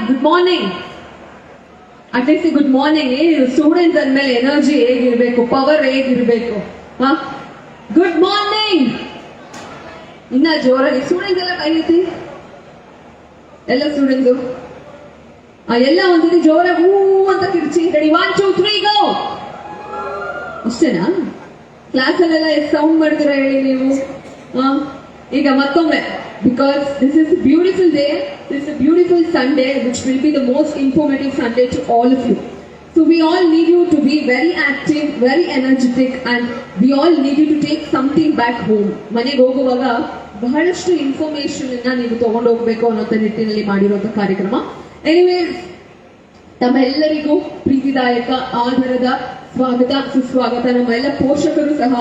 Good morning. At least good morning. Students ಅಂದ್ಮೇಲೆ energy ಹೇಗಿರ್ಬೇಕು, power ಹೇಗಿರ್ಬೇಕು. Good morning. ಇನ್ನ ಜೋರಾಗಿ ಸ್ಟೂಡೆಂಟ್ಸ್ ಎಲ್ಲ ಕೈ ಎತ್ತಿ. ಎಲ್ಲ ಸ್ಟೂಡೆಂಟ್ಸು ಎಲ್ಲ ಒಂದ್ಸತಿ ಜೋರಾಗಿ ಹೂ ಅಂತ ಕಿರ್ಚಿ. ರೆಡಿ, 1 2 3 ಗೋ. ಅಷ್ಟೇನಾ? ಕ್ಲಾಸಲ್ಲೆಲ್ಲ ಎಷ್ಟು ಸೌಂಡ್ ಮಾಡ್ತೀರಾ ಹೇಳಿ ನೀವು. ಈಗ ಮತ್ತೊಮ್ಮೆ, because this is a beautiful day, this is a beautiful Sunday which will be the most informative Sunday to all of you. So we all need you to be very active, very energetic, and we all need you to take something back home. ಮನೆಗೆ ಹೋಗುವಾಗ ಬಹಳಷ್ಟು information ಅನ್ನ ನೀವು ತಗೊಂಡು ಹೋಗ್ಬೇಕು ಅನ್ನೋ ನಿಟ್ಟಿನಲ್ಲಿ ಮಾಡಿರುವಂತಹ ಕಾರ್ಯಕ್ರಮ. ಎನಿವೇಸ್, ತಮ್ಮೆಲ್ಲರಿಗೂ ಪ್ರೀತಿದಾಯಕ ಆಧಾರದ ಸ್ವಾಗತ ಸುಸ್ವಾಗತ. ನಮ್ಮ ಎಲ್ಲ ಪೋಷಕರು ಸಹ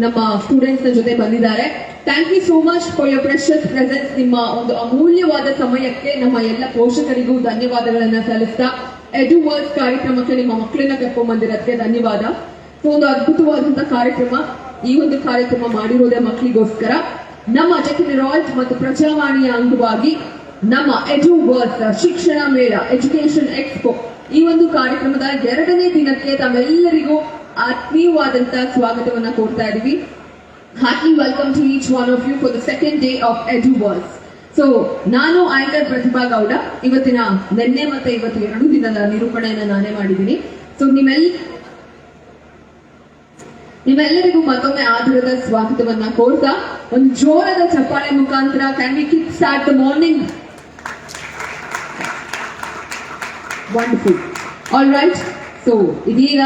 ನಮ್ಮ ಸ್ಟೂಡೆಂಟ್ಸ್ ನ ಜೊತೆ ಬಂದಿದ್ದಾರೆ. Thank you so much for your precious presence. ನಿಮ್ಮ ಒಂದು ಅಮೂಲ್ಯವಾದ ಸಮಯಕ್ಕೆ ನಮ್ಮ ಎಲ್ಲ ಪೋಷಕರಿಗೂ ಧನ್ಯವಾದಗಳನ್ನ ಸಲ್ಲಿಸ್ತಾ, ಎಡು ವರ್ಲ್ಡ್ ಕಾರ್ಯಕ್ರಮಕ್ಕೆ ನಿಮ್ಮ ಮಕ್ಕಳನ್ನ ಕರ್ಕೊಂಡ್ ಬಂದಿರೋದಕ್ಕೆ ಧನ್ಯವಾದ. ಒಂದು ಅದ್ಭುತವಾದಂತಹ ಕಾರ್ಯಕ್ರಮ. ಈ ಒಂದು ಕಾರ್ಯಕ್ರಮ ಮಾಡಿರೋದೇ ಮಕ್ಕಳಿಗೋಸ್ಕರ. ನಮ್ಮ ಜೆಕೆನೆರಾಲ್ಟ್ ಮತ್ತು ಪ್ರಜಾವಾಣಿಯ ಅಂಗವಾಗಿ ನಮ್ಮ ಎಡು ವರ್ಲ್ಡ್ ಶಿಕ್ಷಣ ಮೇಳ, ಎಜುಕೇಶನ್ ಎಕ್ಸ್ಪೋ, ಈ ಒಂದು ಕಾರ್ಯಕ್ರಮದ 2ನೇ ದಿನಕ್ಕೆ ತಮ್ಮೆಲ್ಲರಿಗೂ ಆತ್ಮೀಯವಾದಂತಹ ಸ್ವಾಗತವನ್ನ ಕೊಡ್ತಾ ಇದೀವಿ. Heartly welcome to each one of you for the 2nd day of Edu World. So ನಾನು ಆಂಕರ್ ಪ್ರತಿಭಾ ಗೌಡ. ನಿನ್ನೆ ಮತ್ತೆ ಇವತ್ತು 2 ದಿನದ ನಿರೂಪಣೆಯನ್ನ ನಾನೇ ಮಾಡಿದ್ದೀನಿ. ಸೊ ನಿಮ್ಮೆಲ್ಲರಿಗೂ ಮತ್ತೊಮ್ಮೆ ಆಧಾರದ ಸ್ವಾಗತವನ್ನ ಕೋರ್ತಾ ಒಂದು ಜೋರದ ಚಪ್ಪಾಳೆ ಮುಖಾಂತರ can we kick start the morning. Wonderful. All right. So ಇದೀಗ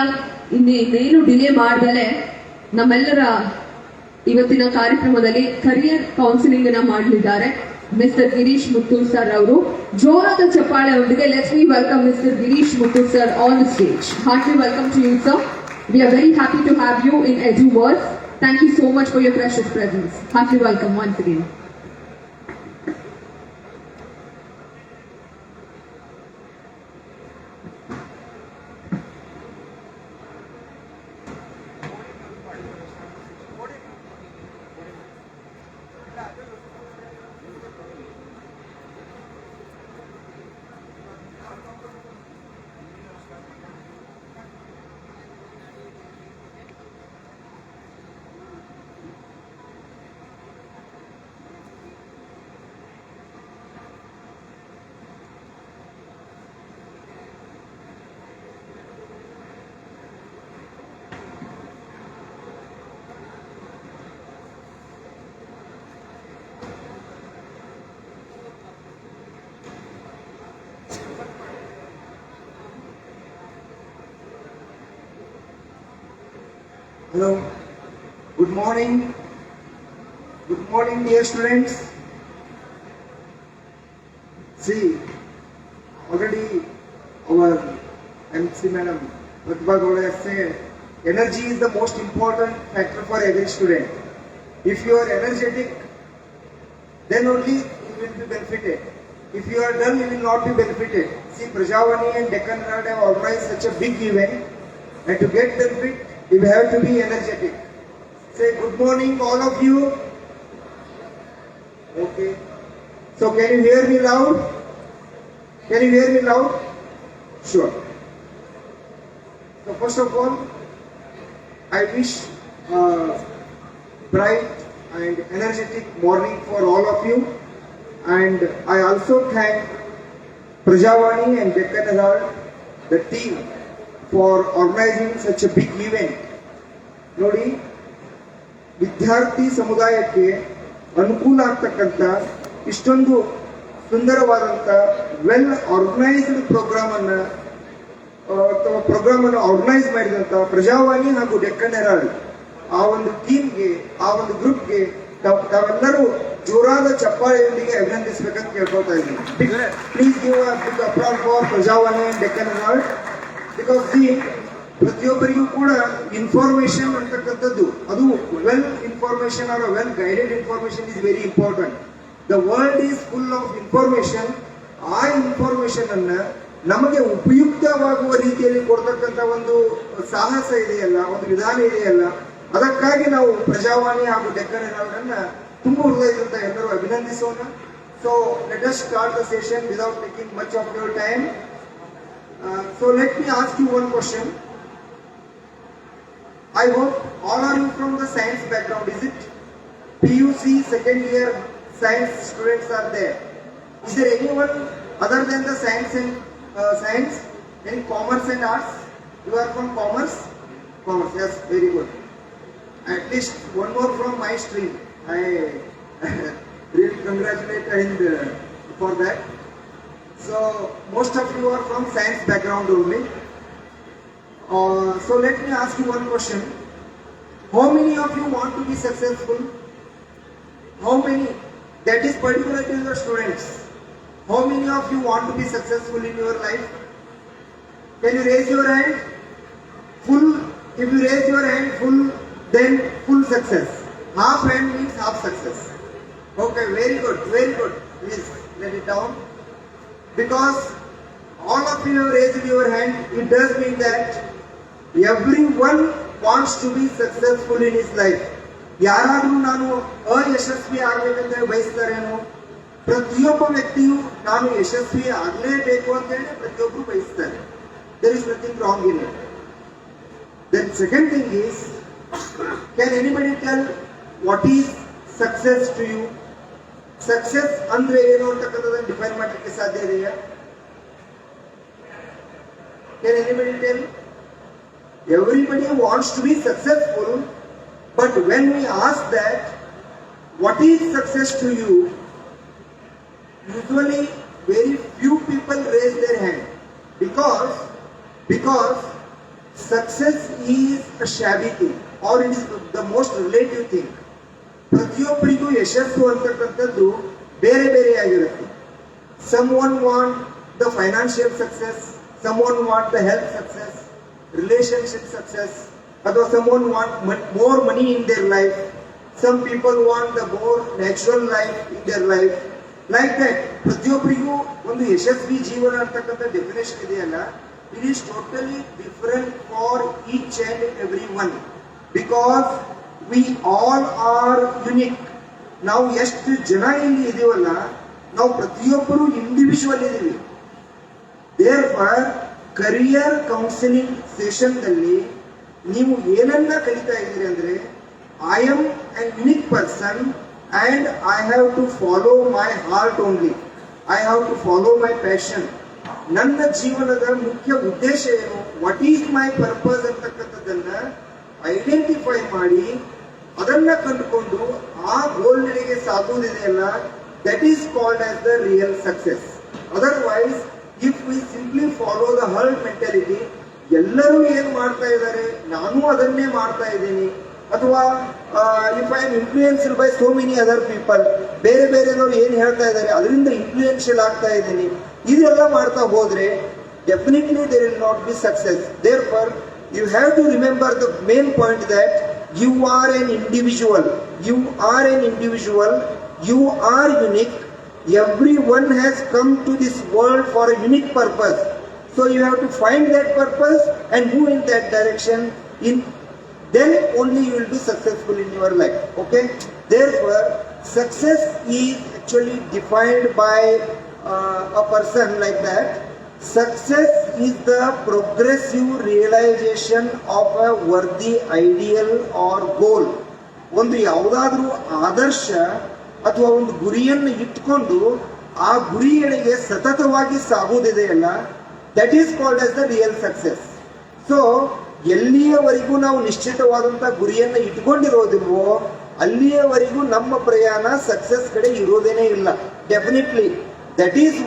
ಇನ್ನೇನು ಡಿಲೇ ಮಾಡ್ದಲೆ ನಮ್ಮೆಲ್ಲರ ಇವತ್ತಿನ ಕಾರ್ಯಕ್ರಮದಲ್ಲಿ ಕರಿಯರ್ ಕೌನ್ಸಿಲಿಂಗ್ ಅನ್ನ ಮಾಡಲಿದ್ದಾರೆ ಮಿಸ್ಟರ್ ಗಿರೀಶ್ ಮುತ್ತೂರ್ ಸರ್ ಅವರು. ಜೋರಾದ ಚಪ್ಪಾಳೆ ಅವರಿಗೆ let's we welcome mister Girish Muttur sir on the stage. Heartly welcome to you sir. We are very happy to have you in Edu World. Thank you so much for your precious presence. Heartily welcome once again. Hello, good morning. Good morning, dear students. See, already our MC Madam Pratibha Gowda has said, energy is the most important factor for every student. If you are energetic, then only you will be benefited. If you are dull, you will not be benefited. See, Prajavani and Deccan Herald have organized such a big event, and to get benefit, you have to be energetic. Say good morning, all of you. Okay. So can you hear me loud? Can you hear me loud? Sure. So first of all, I wish a bright and energetic morning for all of you. And I also thank Prajavani and Deccan Herald, the team, for organizing such a big event. ನೋಡಿ, ವಿದ್ಯಾರ್ಥಿ ಸಮುದಾಯಕ್ಕೆ ಅನುಕೂಲ ಆಗ್ತಕ್ಕಂಥ ಇಷ್ಟೊಂದು ಸುಂದರವಾದಂಥ well organised program ಅನ್ನು organise ಮಾಡಿದಂಥ ಪ್ರಜಾವಾಣಿ ಹಾಗೂ ಡೆಕ್ಕನ್ ಹೆರಾಲ್ಡ್ ಆ ಒಂದು ಟೀಮ್ಗೆ, ಆ ಒಂದು ಗ್ರೂಪ್ಗೆ ತಾವೆಲ್ಲರೂ ಜೋರಾದ ಚಪ್ಪಾಳೆಯೊಂದಿಗೆ ಅಭಿನಂದಿಸಬೇಕಂತ ಕೇಳ್ಕೊಳ್ತಾ ಇದ್ದೀನಿ. Please give a big applause for Prajavani and Deccan Herald. Because ಪ್ರತಿಯೊಬ್ಬರಿಗೂ ಕೂಡ ಇನ್ಫಾರ್ಮೇಶನ್ ಅಂತಕ್ಕಂಥದ್ದು, ಅದು well information or well guided information is very important. The world is full of information. ಆ ಇನ್ಫಾರ್ಮೇಶನ್ ಅನ್ನ ನಮಗೆ ಉಪಯುಕ್ತವಾಗುವ ರೀತಿಯಲ್ಲಿ ಕೊಡ್ತಕ್ಕಂಥ ಒಂದು ಸಾಹಸ ಇದೆಯಲ್ಲ, ಒಂದು ವಿಧಾನ ಇದೆಯಲ್ಲ, ಅದಕ್ಕಾಗಿ ನಾವು ಪ್ರಜಾವಾಣಿ ಹಾಗೂ ಡೆಕ್ಕನ್ ಹೆರಾಲ್ಡ್ ಅನ್ನ ತುಂಬ ಹೃದಯದಿಂದ ಎಲ್ಲರೂ ಅಭಿನಂದಿಸೋಣ. So let us start the session without taking much of your time. So let me ask you one question. I hope all are you from the science background, is it? PUC second year science students are there. Is there anyone other than the science and science in commerce and arts? You are from commerce? Commerce, yes, very good. At least one more from my stream. I really congratulate and for that. So most of you are from science background only. So let me ask you one question. How many of you want to be successful? How many? That is particular to your students. How many of you want to be successful in your life? Can you raise your hand? Full. If you raise your hand full, then full success. Half hand means half success. Okay, very good, very good. Please let it down. Because all of you have raised your hand, it does mean that everyone wants to be successful in his life. ಯಾರಾದ್ರೂ ನಾನು ಅಯಶಸ್ವಿ ಆಗ್ಬೇಕಂತ ಬಯಸ್ತಾರೇನೋ? ಪ್ರತಿಯೊಬ್ಬ ವ್ಯಕ್ತಿಯು ನಾನು ಯಶಸ್ವಿ ಆಗಲೇಬೇಕು ಅಂತ ಹೇಳಿ ಪ್ರತಿಯೊಬ್ಬರು ಬಯಸ್ತಾರೆ. There is nothing wrong in it. Then second thing is, can anybody tell what is success to you? Success ಅಂದ್ರೆ ಏನು ಅಂತಕ್ಕಂಥದ್ದನ್ನು ಡಿಫೈನ್ ಮಾಡಲಿಕ್ಕೆ ಸಾಧ್ಯ ಇದೆಯಾ? Can anybody tell? Everybody wants to be successful, but when we ask that, what is success to you? Usually very few people raise their hand because success is a shabby thing, or it is the most relative thing. ಪ್ರತಿಯೊಬ್ಬರಿಗೂ ಯಶಸ್ಸು ಅಂತಕ್ಕಂಥದ್ದು ಬೇರೆ ಬೇರೆ ಆಗಿರುತ್ತೆ. Someone want the financial success, someone want the health success, relationship success, ಅಥವಾ someone want more money in their life. Some people want the more natural life in their life. Like that, ಪ್ರತಿಯೊಬ್ಬರಿಗೂ ಒಂದು ಯಶಸ್ವಿ ಜೀವನ ಅಂತಕ್ಕಂಥ definition ಇದೆಯಲ್ಲ, it is totally different for each and every one, because we all are unique. ನಾವು ಎಷ್ಟು ಜನ ಇಲ್ಲಿ ಇದೀವಲ್ಲ, ನಾವು ಪ್ರತಿಯೊಬ್ಬರು ಇಂಡಿವಿಜುವಲ್ ಇದೀವಿ. Therefore, ಕರಿಯರ್ ಕೌನ್ಸಿಲಿಂಗ್ ಸೆಷನ್ ನಲ್ಲಿ ನೀವು ಏನನ್ನ ಕಲಿತಾ ಇದ್ದೀರಿ ಅಂದ್ರೆ, I am an unique person and I have to follow my heart only. I have to follow my passion. ನನ್ನ ಜೀವನದ ಮುಖ್ಯ ಉದ್ದೇಶ ಏನು, ವಾಟ್ ಈಸ್ ಮೈ ಪರ್ಪಸ್ ಅಂತಕ್ಕಂಥದ್ದನ್ನ ಐಡೆಂಟಿಫೈ ಮಾಡಿ ಅದನ್ನ ಕಂಡುಕೊಂಡು ಆ ಗೋಲ್ ನಡೆಗೆ ಸಾಗುವುದಿದೆಯಲ್ಲ, that is called as the real success. Otherwise if we simply follow the herd mentality, ಎಲ್ಲರೂ ಏನ್ ಮಾಡ್ತಾ ಇದ್ದಾರೆ ನಾನು ಅದನ್ನೇ ಮಾಡ್ತಾ ಇದ್ದೀನಿ, ಅಥವಾ if I am influenced by so many other people, ಬೇರೆ ಬೇರೆನವ್ರು ಏನ್ ಹೇಳ್ತಾ ಇದ್ದಾರೆ ಅದರಿಂದ ಇನ್ಫ್ಲೂಯೆನ್ಷಿಯಲ್ ಆಗ್ತಾ ಇದ್ದೀನಿ, ಇದೆಲ್ಲ ಮಾಡ್ತಾ ಹೋದ್ರೆ definitely there will not be success. Therefore you have to remember the main point that you are an individual, you are an individual, you are unique. Everyone has come to this world for a unique purpose, so you have to find that purpose and move in that direction. Then only you will be successful in your life. Okay, therefore success is actually defined by a person like that. Success is the progressive realization of a worthy ideal or goal. ಒಂದು ಯಾವುದಾದ್ರೂ ಆದರ್ಶ ಅಥವಾ ಒಂದು ಗುರಿಯನ್ನು ಇಟ್ಕೊಂಡು ಆ ಗುರಿಯೆಡೆಗೆ ಸತತವಾಗಿ ಸಾಗುವುದಿದೆಯಲ್ಲ, that is called as the real success. So ಎಲ್ಲಿಯವರೆಗೂ ನಾವು ನಿಶ್ಚಿತವಾದಂತಹ ಗುರಿಯನ್ನು ಇಟ್ಕೊಂಡಿರೋದಿಲ್ವೋ ಅಲ್ಲಿಯವರೆಗೂ ನಮ್ಮ ಪ್ರಯಾಣ ಸಕ್ಸಸ್ ಕಡೆ ಇರೋದೇನೇ ಇಲ್ಲ, ಡೆಫಿನೆಟ್ಲಿ. ದಟ್ ಈಸ್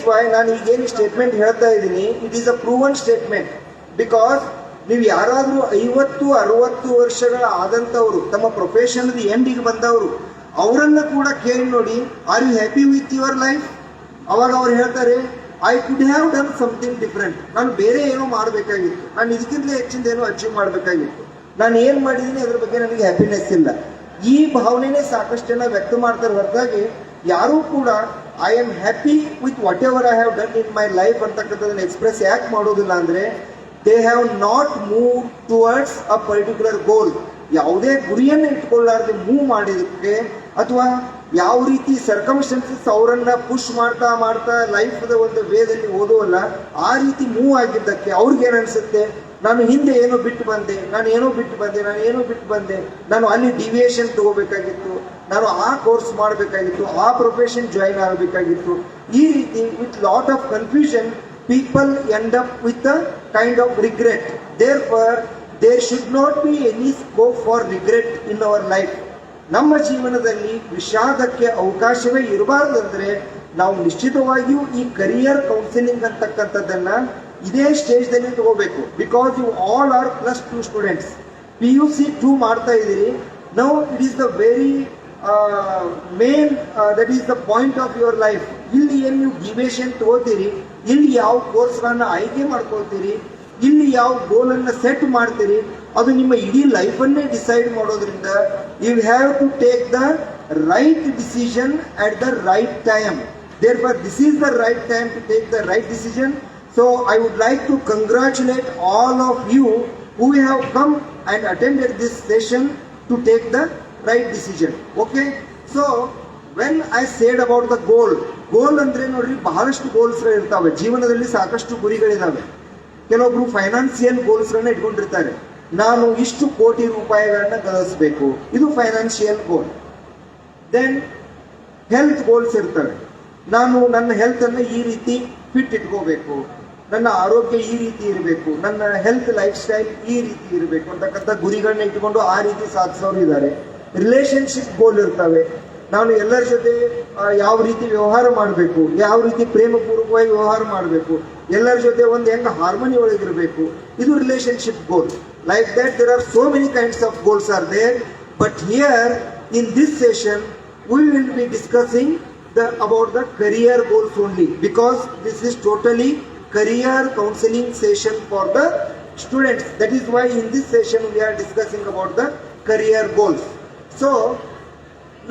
ವೈ ನಾನು ಈಗೇನು ಸ್ಟೇಟ್ಮೆಂಟ್ ಹೇಳ್ತಾ ಇದ್ದೀನಿ, it is a proven statement. Because ನೀವು ಯಾರಾದ್ರೂ 50-60 ವರ್ಷಗಳ ಆದಂತವರು, ತಮ್ಮ ಪ್ರೊಫೆಷನ್ ಎಂಡಿಗೆ ಬಂದವರು, ಅವರನ್ನ ಕೂಡ ಕೇಳಿ ನೋಡಿ, are you happy with your life? ಅವಾಗ ಅವ್ರು ಹೇಳ್ತಾರೆ, I could have done something different. ನಾನು ಬೇರೆ ಏನೋ ಮಾಡಬೇಕಾಗಿತ್ತು, ನಾನು ಇದಕ್ಕಿಂತ ಹೆಚ್ಚಿಂದ ಏನೋ ಅಚೀವ್ ಮಾಡಬೇಕಾಗಿತ್ತು, ನಾನು ಏನ್ ಮಾಡಿದ್ದೀನಿ ಅದ್ರ ಬಗ್ಗೆ ನನಗೆ ಹ್ಯಾಪಿನೆಸ್ ಇಲ್ಲ. ಈ ಭಾವನೆನೇ ಸಾಕಷ್ಟು ಜನ ವ್ಯಕ್ತ ಮಾಡ್ತಾರೆ ಹೊರತಾಗಿ ಯಾರೂ ಕೂಡ I am happy with whatever I have done in my life ಅಂತಕ್ಕಂಥದ್ದನ್ನು ಎಕ್ಸ್ಪ್ರೆಸ್ ಯಾಕೆ ಮಾಡೋದಿಲ್ಲ ಅಂದ್ರೆ, they have not move towards a particular goal. ಯಾವುದೇ ಗುರಿಯನ್ನು ಇಟ್ಕೊಳ್ಳಾರ್ದೆ ಮೂವ್ ಮಾಡಿದಕ್ಕೆ ಅಥವಾ ಯಾವ ರೀತಿ ಸರ್ಕಮ್ಸ್ಟೆನ್ಸಸ್ ಅವರನ್ನ ಪುಷ್ ಮಾಡ್ತಾ ಮಾಡ್ತಾ ಲೈಫ್ದ ಒಂದು ವೇದಲ್ಲಿ ಓದುವಲ್ಲ, ಆ ರೀತಿ ಮೂವ್ ಆಗಿದ್ದಕ್ಕೆ ಅವ್ರಿಗೆ ಏನ್ ಅನ್ಸುತ್ತೆ, ನಾನು ಹಿಂದೆ ಏನೋ ಬಿಟ್ಟು ಬಂದೆ, ನಾನು ಅಲ್ಲಿ ಡಿವಿಯೇಷನ್ ತಗೋಬೇಕಾಗಿತ್ತು, ನಾನು ಆ ಕೋರ್ಸ್ ಮಾಡಬೇಕಾಗಿತ್ತು, ಆ ಪ್ರೊಫೆಷನ್ ಜಾಯಿನ್ ಆಗಬೇಕಾಗಿತ್ತು. ಈ ರೀತಿ with lot of confusion people end up with a kind of regret. Therefore there should not be any scope for regret in our life. ನಮ್ಮ ಜೀವನದಲ್ಲಿ ವಿಷಾದಕ್ಕೆ ಅವಕಾಶವೇ ಇರಬಾರ್ದಂದ್ರೆ ನಾವು ನಿಶ್ಚಿತವಾಗಿಯೂ ಈ ಕರಿಯರ್ ಕೌನ್ಸಿಲಿಂಗ್ ಅಂತಕ್ಕಂಥದ್ದನ್ನ ಇದೇ ಸ್ಟೇಜ್ದಲ್ಲಿ ತಗೋಬೇಕು. Because you all are +2 students, PUC 2 ಮಾಡ್ತಾ ಇದ್ದೀರಿ. Now it is the very main, that is the point of your life. ಇಲ್ಲಿ ಏನು ನೀವು ಡಿವಿಯೇಷನ್ ತಗೋತೀರಿ, ಇಲ್ಲಿ ಯಾವ ಕೋರ್ಸ್ಗಳನ್ನ ಆಯ್ಕೆ ಮಾಡ್ಕೊಳ್ತೀರಿ, ಇಲ್ಲಿ ಯಾವ ಗೋಲ್ ಅನ್ನ ಸೆಟ್ ಮಾಡ್ತೀರಿ, ಅದು ನಿಮ್ಮ ಇಡೀ ಲೈಫ್ ಅನ್ನೇ ಡಿಸೈಡ್ ಮಾಡೋದ್ರಿಂದ you have to take the right decision at the right time. Therefore, this is the right time to take the right decision. So, I would like to congratulate all of you who have come and attended this session to take the right decision. Okay? So, when I said about the goal ಅಂದ್ರೆ ನೋಡ್ರಿ, ಬಹಳಷ್ಟು goals ಇರ್ತಾವೆ ಜೀವನದಲ್ಲಿ, ಸಾಕಷ್ಟು ಗುರಿಗಳಿದಾವೆ. ಕೆಲವೊಬ್ರು financial ಗೋಲ್ಸ್ಗಳನ್ನ ಇಟ್ಕೊಂಡಿರ್ತಾರೆ, ನಾನು ಇಷ್ಟು ಕೋಟಿ ರೂಪಾಯಿಗಳನ್ನ ಗಳಿಸಬೇಕು, ಇದು ಫೈನಾನ್ಷಿಯಲ್ ಗೋಲ್. ದೆನ್ ಹೆಲ್ತ್ ಗೋಲ್ಸ್ ಇರ್ತವೆ, ನಾನು ನನ್ನ ಹೆಲ್ತ್ ಅನ್ನ ಈ ರೀತಿ ಫಿಟ್ ಇಟ್ಕೋಬೇಕು, ನನ್ನ ಆರೋಗ್ಯ ಈ ರೀತಿ ಇರಬೇಕು, ನನ್ನ ಹೆಲ್ತ್ ಲೈಫ್ ಸ್ಟೈಲ್ ಈ ರೀತಿ ಇರಬೇಕು ಅಂತಕ್ಕಂಥ ಗುರಿಗಳನ್ನ ಇಟ್ಕೊಂಡು ಆ ರೀತಿ ಸಾಧಿಸೋರು ಇದ್ದಾರೆ. ರಿಲೇಶನ್ಶಿಪ್ ಗೋಲ್ ಇರ್ತವೆ, ನಾನು ಎಲ್ಲರ ಜೊತೆ ಯಾವ ರೀತಿ ವ್ಯವಹಾರ ಮಾಡಬೇಕು, ಯಾವ ರೀತಿ ಪ್ರೇಮಪೂರ್ವಕವಾಗಿ ವ್ಯವಹಾರ ಮಾಡಬೇಕು, ಎಲ್ಲರ ಜೊತೆ ಒಂದು ಹೆಂಗ ಹಾರ್ಮೋನಿ ಒಳಗಿರಬೇಕು, ಇದು relationship goal. Like that there are so many kinds of goals are there. But here in this session we will be discussing about the career goals only, because this is totally career counseling session for the students. That is why in this session we are discussing about the career goals. So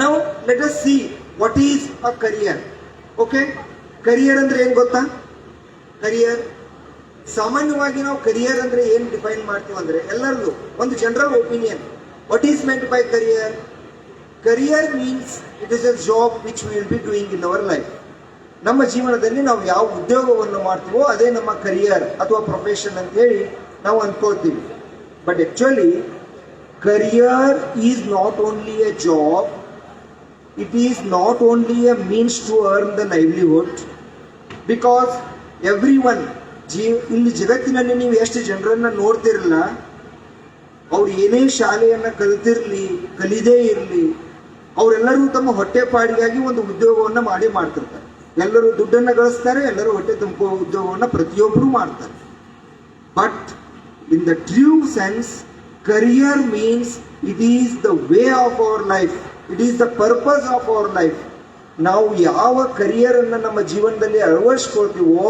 now let us see what is a career. Okay, career ಅಂದ್ರೆ ಏನು ಗೊತ್ತಾ? Career ಸಾಮಾನ್ಯವಾಗಿ ನಾವು career ಅಂದ್ರೆ ಏನು define ಮಾಡ್ತೀವಿ ಅಂದ್ರೆ, ಎಲ್ಲರಲ್ಲೂ ಒಂದು general opinion. What is meant by career? Career means it is a job which we will be doing in our life. ನಮ್ಮ ಜೀವನದಲ್ಲಿ ನಾವು ಯಾವ ಉದ್ಯೋಗವನ್ನು ಮಾಡ್ತೀವೋ ಅದೇ ನಮ್ಮ ಕರಿಯರ್ ಅಥವಾ ಪ್ರೊಫೆಷನ್ ಅಂತ ಹೇಳಿ ನಾವು ಅನ್ಕೋತೀವಿ. But actually career is not only a job, it is not only a means to earn the livelihood. Because everyone ಇಲ್ಲಿ ಜಗತ್ತಿನಲ್ಲಿ ನೀವು ಎಷ್ಟು ಜನರನ್ನ ನೋಡ್ತಿರಲ್ಲ, ಅವ್ರು ಏನೇ ಶಾಲೆಯನ್ನ ಕಲಿದೇ ಇರಲಿ, ಅವರೆಲ್ಲರೂ ತಮ್ಮ ಹೊಟ್ಟೆಪಾಡಿಗಾಗಿ ಒಂದು ಉದ್ಯೋಗವನ್ನ ಮಾಡ್ತಿರ್ತಾರೆ. ಎಲ್ಲರೂ ದುಡ್ಡನ್ನ ಗಳಿಸ್ತಾರೆ, ಎಲ್ಲರೂ ಹೊಟ್ಟೆ ತುಂಬುವ ಉದ್ಯೋಗವನ್ನ ಪ್ರತಿಯೊಬ್ಬರು ಮಾಡ್ತಾರೆ. But in the true sense career means it is the way of our life, it is the purpose of our life. ನಾವು ಯಾವ ಕರಿಯರ್ ಅನ್ನ ನಮ್ಮ ಜೀವನದಲ್ಲಿ ಅಳವಡಿಸ್ಕೊಳ್ತೀವೋ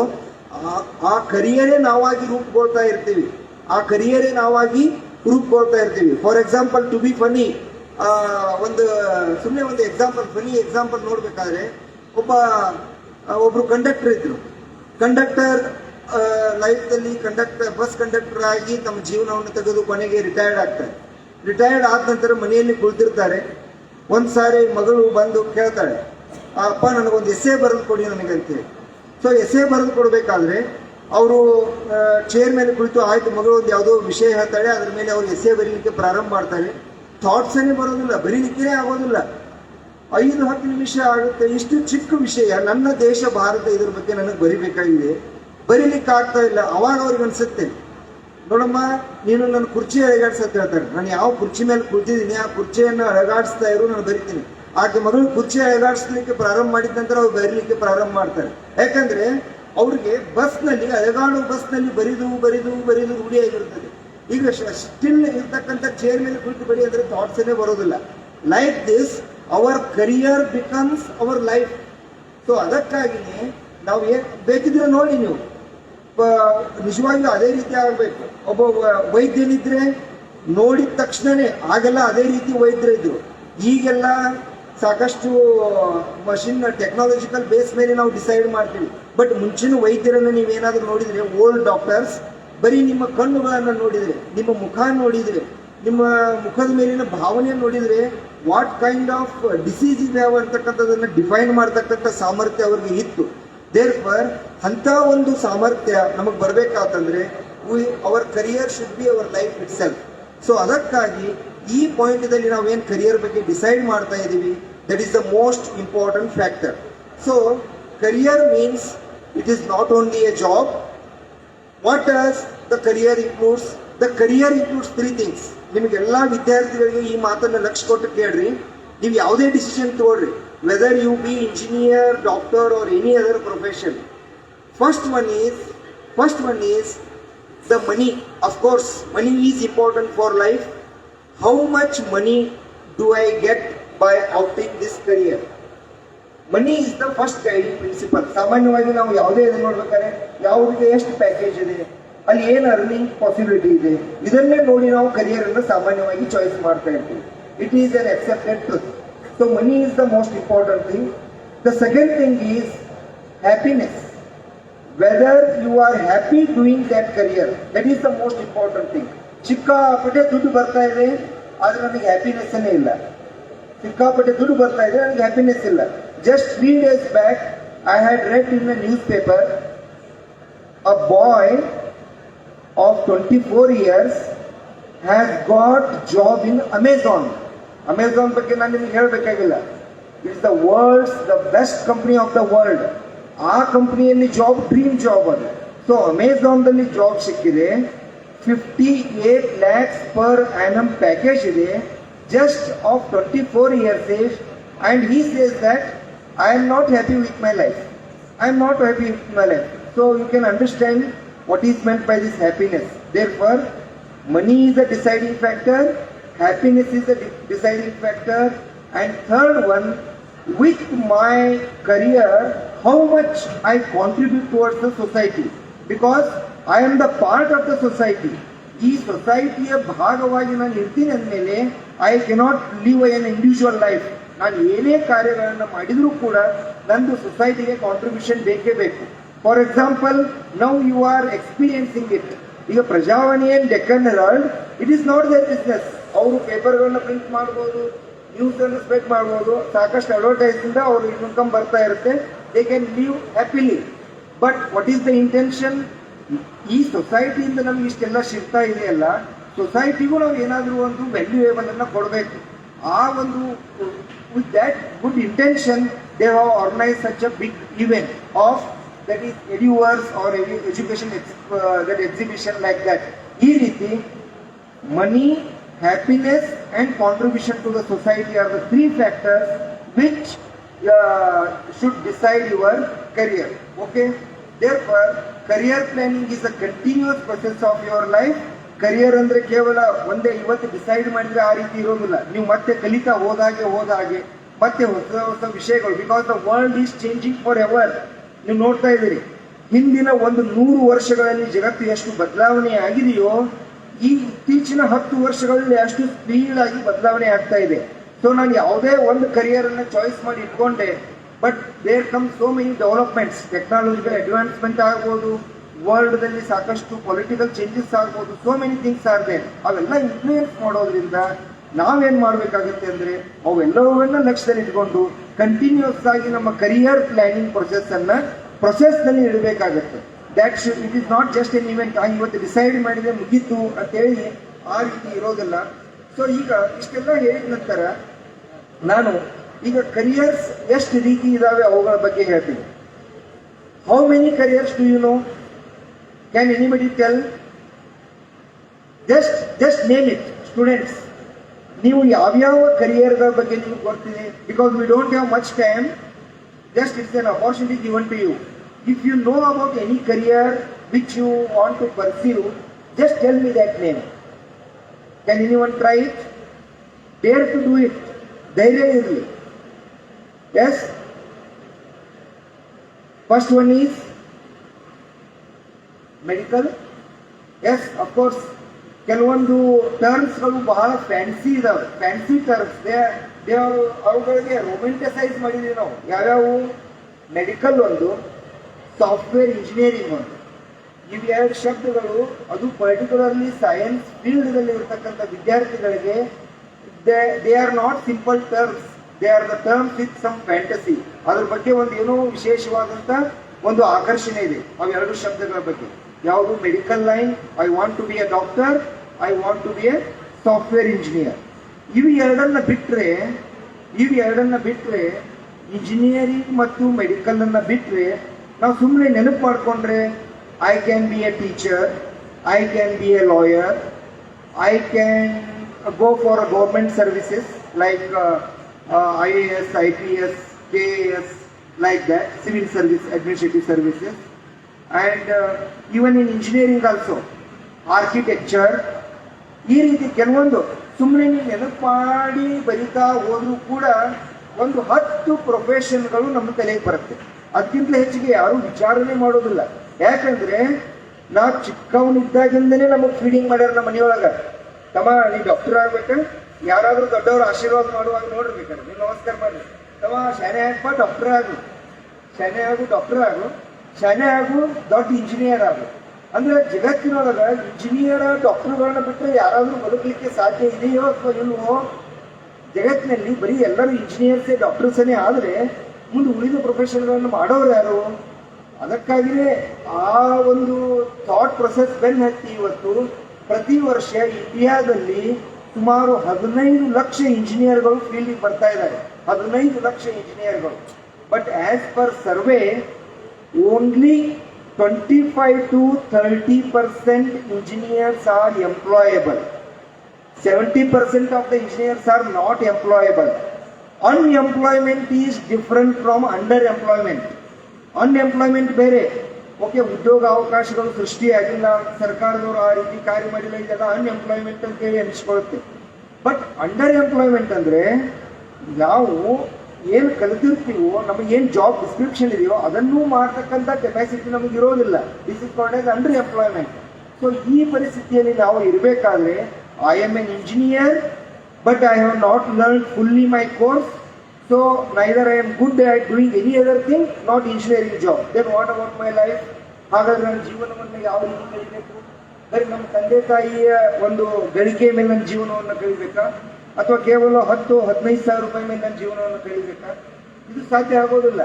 ಆ ಕರಿಯರೇ ನಾವಾಗಿ ರೂಪುಗೊಳ್ತಾ ಇರ್ತೀವಿ, ಆ ಕರಿಯರೇ ನಾವಾಗಿ ರೂಪುಗೊಳ್ತಾ ಇರ್ತೀವಿ. For example, to be funny, ಸುಮ್ಮನೆ ಒಂದು ಫನಿ ಎಕ್ಸಾಂಪಲ್ ನೋಡ್ಬೇಕಾದ್ರೆ, ಒಬ್ರು ಕಂಡಕ್ಟರ್ ಇದ್ರು. ಕಂಡಕ್ಟರ್ ಲೈಫ್ದಲ್ಲಿ ಬಸ್ ಕಂಡಕ್ಟರ್ ಆಗಿ ತಮ್ಮ ಜೀವನವನ್ನು ತೆಗೆದು ಕೊನೆಗೆ ರಿಟೈರ್ಡ್ ಆಗ್ತಾರೆ. ರಿಟೈರ್ಡ್ ಆದ ನಂತರ ಮನೆಯಲ್ಲಿ ಕುಳಿತಿರ್ತಾರೆ. ಒಂದ್ ಸಾರಿ ಮಗಳು ಬಂದು ಕೇಳ್ತಾಳೆ, ಅಪ್ಪ ನನಗೊಂದು ಎಸ್ಸೆ ಬರೆದು ಕೊಡಿ ನನಗೆ ಅಂತೇಳಿ. ಸೊ ಎಸ್ಸೆ ಬರೆದು ಕೊಡ್ಬೇಕಾದ್ರೆ ಅವರು ಚೇರ್ ಮೇಲೆ ಕುಳಿತು, ಆಯ್ತು ಮಗಳು ಒಂದು ಯಾವುದೋ ವಿಷಯ ಹೇಳ್ತಾಳೆ, ಅದ್ರ ಮೇಲೆ ಅವ್ರು ಎಸ್ಸೆ ಬರೀಲಿಕ್ಕೆ ಪ್ರಾರಂಭ ಮಾಡ್ತಾರೆ. ಥಾಟ್ಸನ್ನೇ ಬರೋದಿಲ್ಲ, ಬರೀಲಿಕ್ಕೆ ಆಗೋದಿಲ್ಲ. 5-10 ನಿಮಿಷ ಆಗುತ್ತೆ. ಇಷ್ಟು ಚಿಕ್ಕ ವಿಷಯ, ನನ್ನ ದೇಶ ಭಾರತ, ಇದ್ರ ಬಗ್ಗೆ ನನಗೆ ಬರಿಬೇಕಾಗಿದೆ, ಬರೀಲಿಕ್ಕೆ ಆಗ್ತಾ ಇಲ್ಲ. ಅವಾಗ ಅವ್ರಿಗೆ ಅನ್ಸುತ್ತೆ, ನೋಡಮ್ಮ ನೀನು ನನ್ನ ಕುರ್ಚಿ ಅಳಗಾಡ್ಸತ್ ಹೇಳ್ತಾರೆ. ನಾನು ಯಾವ ಕುರ್ಚಿ ಮೇಲೆ ಕುಳಿತಿದ್ದೀನಿ ಆ ಕುರ್ಚಿಯನ್ನು ಅಳಗಾಡಿಸ್ತಾ ಇರು, ನಾನು ಬರಿತೀನಿ. ಆಕೆ ಮಗಳು ಕುರ್ಚಿ ಅಳಗಾಡಿಸ್ಲಿಕ್ಕೆ ಪ್ರಾರಂಭ ಮಾಡಿದ ನಂತರ ಅವ್ರು ಬರೀಲಿಕ್ಕೆ ಪ್ರಾರಂಭ ಮಾಡ್ತಾರೆ. ಯಾಕಂದ್ರೆ ಅವ್ರಿಗೆ ಅಳಗಾಡೋ ಬಸ್ನಲ್ಲಿ ಬರಿದು ರೂಢಿಯಾಗಿರ್ತದೆ. ಈಗ ಸ್ಟಿಲ್ ಇರ್ತಕ್ಕಂಥ ಚೇರ್ ಮೇಲೆ ಕುಳಿತು ಬರಿ ಅಂದ್ರೆ ಥಾಟ್ಸ್ ಏನೇ ಬರೋದಿಲ್ಲ. Like this our career becomes our life. So ಅದಕ್ಕಾಗಿನೇ ನಾವು ಬೇಕಿದ್ರೆ ನೋಡಿ, ನೀವು ನಿಜವಾಗಿಯೂ ಅದೇ ರೀತಿ ಆಗಬೇಕು. ಒಬ್ಬ ವೈದ್ಯನಿದ್ರೆ ನೋಡಿದ ತಕ್ಷಣನೇ, ಆಗೆಲ್ಲ ಅದೇ ರೀತಿ ವೈದ್ಯರು ಇದ್ರು. ಈಗೆಲ್ಲ ಸಾಕಷ್ಟು ಮಷಿನ್ ಟೆಕ್ನಾಲಜಿಕಲ್ ಬೇಸ್ ಮೇಲೆ ನಾವು ಡಿಸೈಡ್ ಮಾಡ್ತೀವಿ. ಬಟ್ ಮುಂಚಿನ ವೈದ್ಯರನ್ನು ನೀವೇನಾದ್ರೂ ನೋಡಿದ್ರೆ, ಓಲ್ಡ್ ಡಾಕ್ಟರ್ಸ್, ಬರೀ ನಿಮ್ಮ ಕಣ್ಣುಗಳನ್ನು ನೋಡಿದ್ರೆ, ನಿಮ್ಮ ಮುಖ ನೋಡಿದ್ರೆ, ನಿಮ್ಮ ಮುಖದ ಮೇಲಿನ ಭಾವನೆಯನ್ನು ನೋಡಿದರೆ ವಾಟ್ ಕೈಂಡ್ ಆಫ್ ಡಿಸೀಸ್ ಇದಾವೆ ಅಂತಕ್ಕಂಥದ್ದನ್ನು ಡಿಫೈನ್ ಮಾಡ್ತಕ್ಕಂಥ ಸಾಮರ್ಥ್ಯ ಅವ್ರಿಗೆ ಇತ್ತು. ದೇರ್ ಫರ್ ಅಂಥ ಒಂದು ಸಾಮರ್ಥ್ಯ ನಮಗೆ ಬರಬೇಕಾತಂದ್ರೆ our career should be our life itself. So ಅದಕ್ಕಾಗಿ ಈ ಪಾಯಿಂಟ್ದಲ್ಲಿ ನಾವೇನು ಕರಿಯರ್ ಬಗ್ಗೆ ಡಿಸೈಡ್ ಮಾಡ್ತಾ ಇದ್ದೀವಿ, that is the most important factor. So career means it is not only a job. What does the career includes? The career includes 3 things. ನಿಮಗೆಲ್ಲ ವಿದ್ಯಾರ್ಥಿಗಳಿಗೆ ಈ ಮಾತನ್ನು ಲಕ್ಷ್ಯ ಕೊಟ್ಟು ಕೇಳ್ರಿ. ನೀವು ಯಾವುದೇ ಡಿಸಿಷನ್ ತಗೊಳ್ರಿ, whether you be engineer, doctor or any other profession. First one is the money. Of course, money is important for life. How much money do I get by opting this career? Money is the first guiding principle. ಸಾಮಾನ್ಯವಾಗಿ ನಾವು ಯಾವುದೇ ಇದನ್ನು ನೋಡ್ಬೇಕಾದ್ರೆ ಯಾವುದಕ್ಕೆ ಎಷ್ಟು package ಇದೆ, ಅಲ್ಲಿ ಏನು ಅರ್ನಿಂಗ್ ಪಾಸಿಬಿಲಿಟಿ ಇದೆ, ಇದನ್ನೇ ನೋಡಿ ನಾವು ಕರಿಯರ್ ಅನ್ನು ಸಾಮಾನ್ಯವಾಗಿ ಚಾಯ್ಸ್ ಮಾಡ್ತಾ ಇರ್ತೀವಿ. It is an accepted truth. So money is the most important thing. The second thing is happiness. Whether you are happy doing that career, that is the most important thing. ಸಿಕ್ಕಾಪಟ್ಟೆ ದುಡ್ಡು ಬರ್ತಾ ಇದೆ, ಆದರೆ ನನಗೆ ಹ್ಯಾಪಿನೆಸ್ಸೇ ಇಲ್ಲ. ಸಿಕ್ಕಾಪಟ್ಟೆ ದುಡ್ಡು ಬರ್ತಾ ಇದೆ, ನನಗೆ ಹ್ಯಾಪಿನೆಸ್ ಇಲ್ಲ. Just 3 days back, I had read in a newspaper, a boy of 24 years has got job in Amazon. Amazon ಬಗ್ಗೆ ನಾನು ನಿಮಗೆ ಹೇಳಬೇಕಾಗಿಲ್ಲ. It's the world's the best company of the world. ಆ ಕಂಪನಿಯಲ್ಲಿ ಜಾಬ್ ಡ್ರೀಮ್ ಜಾಬ್ ಅದು. So ಅಮೆಝಾನ್ದಲ್ಲಿ job ಸಿಕ್ಕಿದೆ. 58 lakhs per annum package ಇದೆ, just of 24 years age, and he says that I am not happy with my life. I am not happy with my life. So you can understand what is meant by this happiness. Therefore, money is a deciding factor, happiness is a deciding factor, and third one, with my career, how much I contribute towards the society, because I am the part of the society. ಈ ಸೊಸೈಟಿಯ ಭಾಗವಾಗಿ ನಾನು ಇರ್ತೀನಿ ಅಂದಮೇಲೆ I cannot live an individual life. ನಾನು ಏನೇ ಕಾರ್ಯಗಳನ್ನು ಮಾಡಿದರೂ ಕೂಡ ನಂದು ಸೊಸೈಟಿಗೆ ಕಾಂಟ್ರಿಬ್ಯೂಷನ್ ಬೇಕೇ ಬೇಕು. For example, now you are experiencing it. ಈಗ Prajavani and Deccan Herald, it is not their business. ಅವರು ಪೇಪರ್ಗಳನ್ನ ಪ್ರಿಂಟ್ ಮಾಡ್ಬೋದು, ನ್ಯೂಸ್ ಅನ್ನು ಸ್ಪ್ರೆಡ್ ಮಾಡ್ಬೋದು, ಸಾಕಷ್ಟು ಅಡ್ವರ್ಟೈಸ್ನಿಂದ ಅವ್ರ ಇನ್ಕಮ್ ಬರ್ತಾ ಇರುತ್ತೆ. They can live happily. But what is the intention? ಈ ಸೊಸೈಟಿಯಿಂದ ನಮ್ಗೆ ಇಷ್ಟೆಲ್ಲ ಸಿಗ್ತಾ ಇದೆಯಲ್ಲ, ಸೊಸೈಟಿಗೂ ನಾವು ಏನಾದರೂ ಒಂದು ವ್ಯಾಲ್ಯೂಯೇಬಲ್ ಅನ್ನ ಕೊಡಬೇಕು. ಆ ಒಂದು with that good intention they have organise such a big event of that is Eduverse or education that exhibition like that. ಈ ರೀತಿ money, happiness and contribution to the society are the 3 factors which should decide your career. Okay? Therefore, career planning is a continuous process of your life. Career ಅಂದ್ರೆ ಕೇವಲ ಒಂದೇ ಇವತ್ತು decide ಮಾಡಿದ್ರೆ ಆ ರೀತಿ ಇರೋದಿಲ್ಲ. ನೀವು ಮತ್ತೆ ಕಲಿತಾ ಹೋದಾಗೆ ಮತ್ತೆ ಹೊಸ ವಿಷಯಗಳು, because the world is changing for ever. ನೀವು ನೋಡ್ತಾ ಇದ್ದೀರಿ, ಹಿಂದಿನ ಒಂದು 100 ವರ್ಷಗಳಲ್ಲಿ ಜಗತ್ತು ಎಷ್ಟು ಬದಲಾವಣೆ ಆಗಿದೆಯೋ, ಈ ಇತ್ತೀಚಿನ 10 ವರ್ಷಗಳಲ್ಲಿ ಅಷ್ಟು ಸ್ಪೀಡ್ ಆಗಿ ಬದಲಾವಣೆ ಆಗ್ತಾ ಇದೆ. ಸೊ ನಾನು ಯಾವುದೇ ಒಂದು ಕರಿಯರ್ ಅನ್ನ ಚಾಯ್ಸ್ ಮಾಡಿ ಇಟ್ಕೊಂಡೆ, but there come so many developments, technological advancement ಆಗ್ಬೋದು, ವರ್ಲ್ಡ್ದಲ್ಲಿ ಸಾಕಷ್ಟು ಪೊಲಿಟಿಕಲ್ ಚೇಂಜಸ್ ಆಗ್ಬೋದು, so many things are there. ಅವೆಲ್ಲ ಇನ್ಫ್ಲೂಯೆನ್ಸ್ ಮಾಡೋದ್ರಿಂದ ನಾವೇನ್ ಮಾಡಬೇಕಾಗುತ್ತೆ ಅಂದ್ರೆ ಅವೆಲ್ಲವನ್ನ ಲಕ್ಷ್ಯದಲ್ಲಿ ಇಟ್ಕೊಂಡು ಕಂಟಿನ್ಯೂಸ್ ಆಗಿ ನಮ್ಮ ಕರಿಯರ್ ಪ್ಲಾನಿಂಗ್ ಪ್ರೊಸೆಸ್ನಲ್ಲಿ ಇಡಬೇಕಾಗುತ್ತೆ. That should, it is not just an event. ಇವತ್ತು ಡಿಸೈಡ್ ಮಾಡಿದ್ರೆ ಮುಗೀತು ಅಂತೇಳಿ ಆ ರೀತಿ ಇರೋದಿಲ್ಲ. ಸೊ ಈಗ ಇಷ್ಟೆಲ್ಲ ಹೇಳಿದ ನಂತರ ನಾನು ಈಗ ಕರಿಯರ್ಸ್ ಎಷ್ಟು ರೀತಿ ಇದಾವೆ ಅವುಗಳ ಬಗ್ಗೆ ಹೇಳ್ತೀನಿ. How many careers do you know? Can anybody tell? Just name it students. ನೀವು ಯಾವ್ಯಾವ ಕರಿಯರ್ಗಳ ಬಗ್ಗೆ ನಿಮ್ಗೆ ಗೊತ್ತಿದೆ? Because we don't have much time, just it's an opportunity given to you. If you know about any career which you want to pursue, just tell me that name. Can anyone try it? Dare to do it. ಧೈರ್ಯ ಇರಲಿ. Yes? First one is medical. Yes, of course. ಕೆಲವೊಂದು ಟರ್ಮ್ಸ್ಗಳು ಬಹಳ fancy ಇದಾವೆ, fancy terms. ಅವುಗಳಿಗೆ ರೊಮ್ಯಾಂಟಿಸೈಸ್ ಮಾಡಿದೀವಿ ನಾವು. ಯಾವ್ಯಾವು? Medical ಒಂದು, ಸಾಫ್ಟ್ವೇರ್ ಇಂಜಿನಿಯರಿಂಗ್ ಒಂದು. ಇವೆರಡು ಶಬ್ದಗಳು ಅದು ಪರ್ಟಿಕ್ಯುಲರ್ಲಿ ಸೈನ್ಸ್ ಫೀಲ್ಡ್ನಲ್ಲಿ ಇರತಕ್ಕಂಥ ವಿದ್ಯಾರ್ಥಿಗಳಿಗೆ they are not simple terms, they are the terms with some fantasy. ಅದ್ರ ಬಗ್ಗೆ ಒಂದು ಏನೋ ವಿಶೇಷವಾದಂಥ ಒಂದು ಆಕರ್ಷಣೆ ಇದೆ ಅವೆರಡು ಶಬ್ದಗಳ ಬಗ್ಗೆ. ಯಾವುದು? Medical line, I want to be a doctor, I want to be a software engineer. ಇವು ಎರಡನ್ನ ಬಿಟ್ಟರೆ ಇಂಜಿನಿಯರಿಂಗ್ ಮತ್ತು ಮೆಡಿಕಲ್ ಅನ್ನ ಬಿಟ್ಟರೆ ನಾವು ಸುಮ್ಮನೆ ನೆನಪು ಮಾಡಿಕೊಂಡ್ರೆ I can be A teacher, I can be A lawyer, I can go for a government services like IAS, IPS, KAS, like that, civil service, administrative services, and even in engineering also, architecture. ಈ ರೀತಿ ಕೆಲವೊಂದು ಸುಮ್ಮನೆ ನೀವು ನೆನಪು ಮಾಡಿ ಬರಿತಾ ಹೋದ್ರೂ ಕೂಡ ಒಂದು 10 ಪ್ರೊಫೆಷನ್ಗಳು ನಮ್ಮ ತಲೆಗೆ ಬರುತ್ತೆ. ಅದಕ್ಕಿಂತ ಹೆಚ್ಚಿಗೆ ಯಾರು ವಿಚಾರಣೆ ಮಾಡೋದಿಲ್ಲ. ಯಾಕಂದ್ರೆ ನಾವು ಚಿಕ್ಕವನಿದ್ದಾಗಿಂದನೇ ನಮಗೆ ಫೀಡಿಂಗ್ ಮಾಡ್ಯಾರ ನಮ್ಮ ಮನೆಯೊಳಗೆ. ತಮ್ಮ ನೀ ಡಾಕ್ಟರ್ ಆಗ್ಬೇಕ, ಯಾರಾದ್ರೂ ದೊಡ್ಡವರು ಆಶೀರ್ವಾದ ಮಾಡುವಾಗ ನೋಡಿರ್ಬೇಕಾದ್ರೆ ನೀವು ನಮಸ್ಕಾರ ಮಾಡಿ, ತಮ್ಮ ಶಾನೆ ಆಗಪ್ಪ ಡಾಕ್ಟರ್ ಆಗು, ಶಾನೆ ಆಗು ಡಾಕ್ಟರ್ ಆಗು, ಶಾನೆ ಆಗು ದೊಡ್ಡ ಇಂಜಿನಿಯರ್ ಆಗು. ಅಂದ್ರೆ ಜಗತ್ತಿನೊಳಗ ಇಂಜಿನಿಯರ್ ಡಾಕ್ಟರ್ಗಳನ್ನ ಬಿಟ್ಟರೆ ಯಾರಾದ್ರೂ ಬದುಕಲಿಕ್ಕೆ ಸಾಧ್ಯ ಇದೆಯೋ ಅಥವಾ ಇಲ್ವೋ? ಜಗತ್ತಿನಲ್ಲಿ ಬರೀ ಎಲ್ಲರೂ ಇಂಜಿನಿಯರ್ಸೇ ಡಾಕ್ಟರ್ಸನೇ ಆದರೆ ಮುಂದೆ ಉಳಿದ ಪ್ರೊಫೆಷನ್ಗಳನ್ನು ಮಾಡೋರು ಯಾರು? ಅದಕ್ಕಾಗಿಯೇ ಆ ಒಂದು ಥಾಟ್ ಪ್ರೊಸೆಸ್ ಬೆನ್ನು ಹತ್ತಿ ಇವತ್ತು ಪ್ರತಿ ವರ್ಷ ಇಂಡಿಯಾದಲ್ಲಿ ಸುಮಾರು 15 ಲಕ್ಷ ಇಂಜಿನಿಯರ್ಗಳು ಫೀಲ್ಡಿಗೆ ಬರ್ತಾ ಇದ್ದಾರೆ. 15 ಲಕ್ಷ ಇಂಜಿನಿಯರ್ಗಳು. But as per survey only 25 to 30% engineers are employable. 70% of the engineers are not employable. Unemployment is different from underemployment. Unemployment ಬೇರೆ. ಓಕೆ, ಉದ್ಯೋಗ ಅವಕಾಶಗಳು ಸೃಷ್ಟಿಯಾಗಿಲ್ಲ, ಸರ್ಕಾರದವರು ಆ ರೀತಿ ಕಾರ್ಯ ಮಾಡಿಲ್ಲ, ಇದೆಲ್ಲ ಅನ್ಎಂಪ್ಲಾಯ್ಮೆಂಟ್ ಅಂತ ಹೇಳಿ ಅನಿಸ್ಕೊಳ್ಳುತ್ತೆ. ಬಟ್ ಅಂಡರ್ ಎಂಪ್ಲಾಯ್ಮೆಂಟ್ ಅಂದ್ರೆ ನಾವು ಏನು ಕಲಿತಿರ್ತೀವೋ, ನಮಗೆ ಏನು ಜಾಬ್ ಡಿಸ್ಕ್ರಿಪ್ಷನ್ ಇದೆಯೋ ಅದನ್ನೂ ಮಾಡ್ತಕ್ಕಂಥ ಕೆಪಾಸಿಟಿ ನಮಗೆ ಇರೋದಿಲ್ಲ. This is called as under employment. So ಈ ಪರಿಸ್ಥಿತಿಯಲ್ಲಿ ನಾವು ಇರಬೇಕಾದ್ರೆ I am an engineer but I have not learn fully my course, so neither I am good at doing any other thing, not engineering job. Then what about my life? ಹಾಗಾದ್ರೆ ನನ್ನ ಜೀವನವನ್ನು ಯಾವ ರೀತಿ ಕಳಿಬೇಕು? ಬರೀ ನಮ್ಮ ತಂದೆ ತಾಯಿಯ ಒಂದು ಗಳಿಕೆ ಮೇಲೆ ನನ್ನ ಜೀವನವನ್ನು ಕಳಿಬೇಕಾ, ಅಥವಾ ಕೇವಲ 10-15 ಸಾವಿರ ರೂಪಾಯಿ ಮೇಲೆ ನನ್ನ ಜೀವನವನ್ನು ಕಳಿಬೇಕಾ? ಇದು ಸಾಧ್ಯ ಆಗೋದಿಲ್ಲ.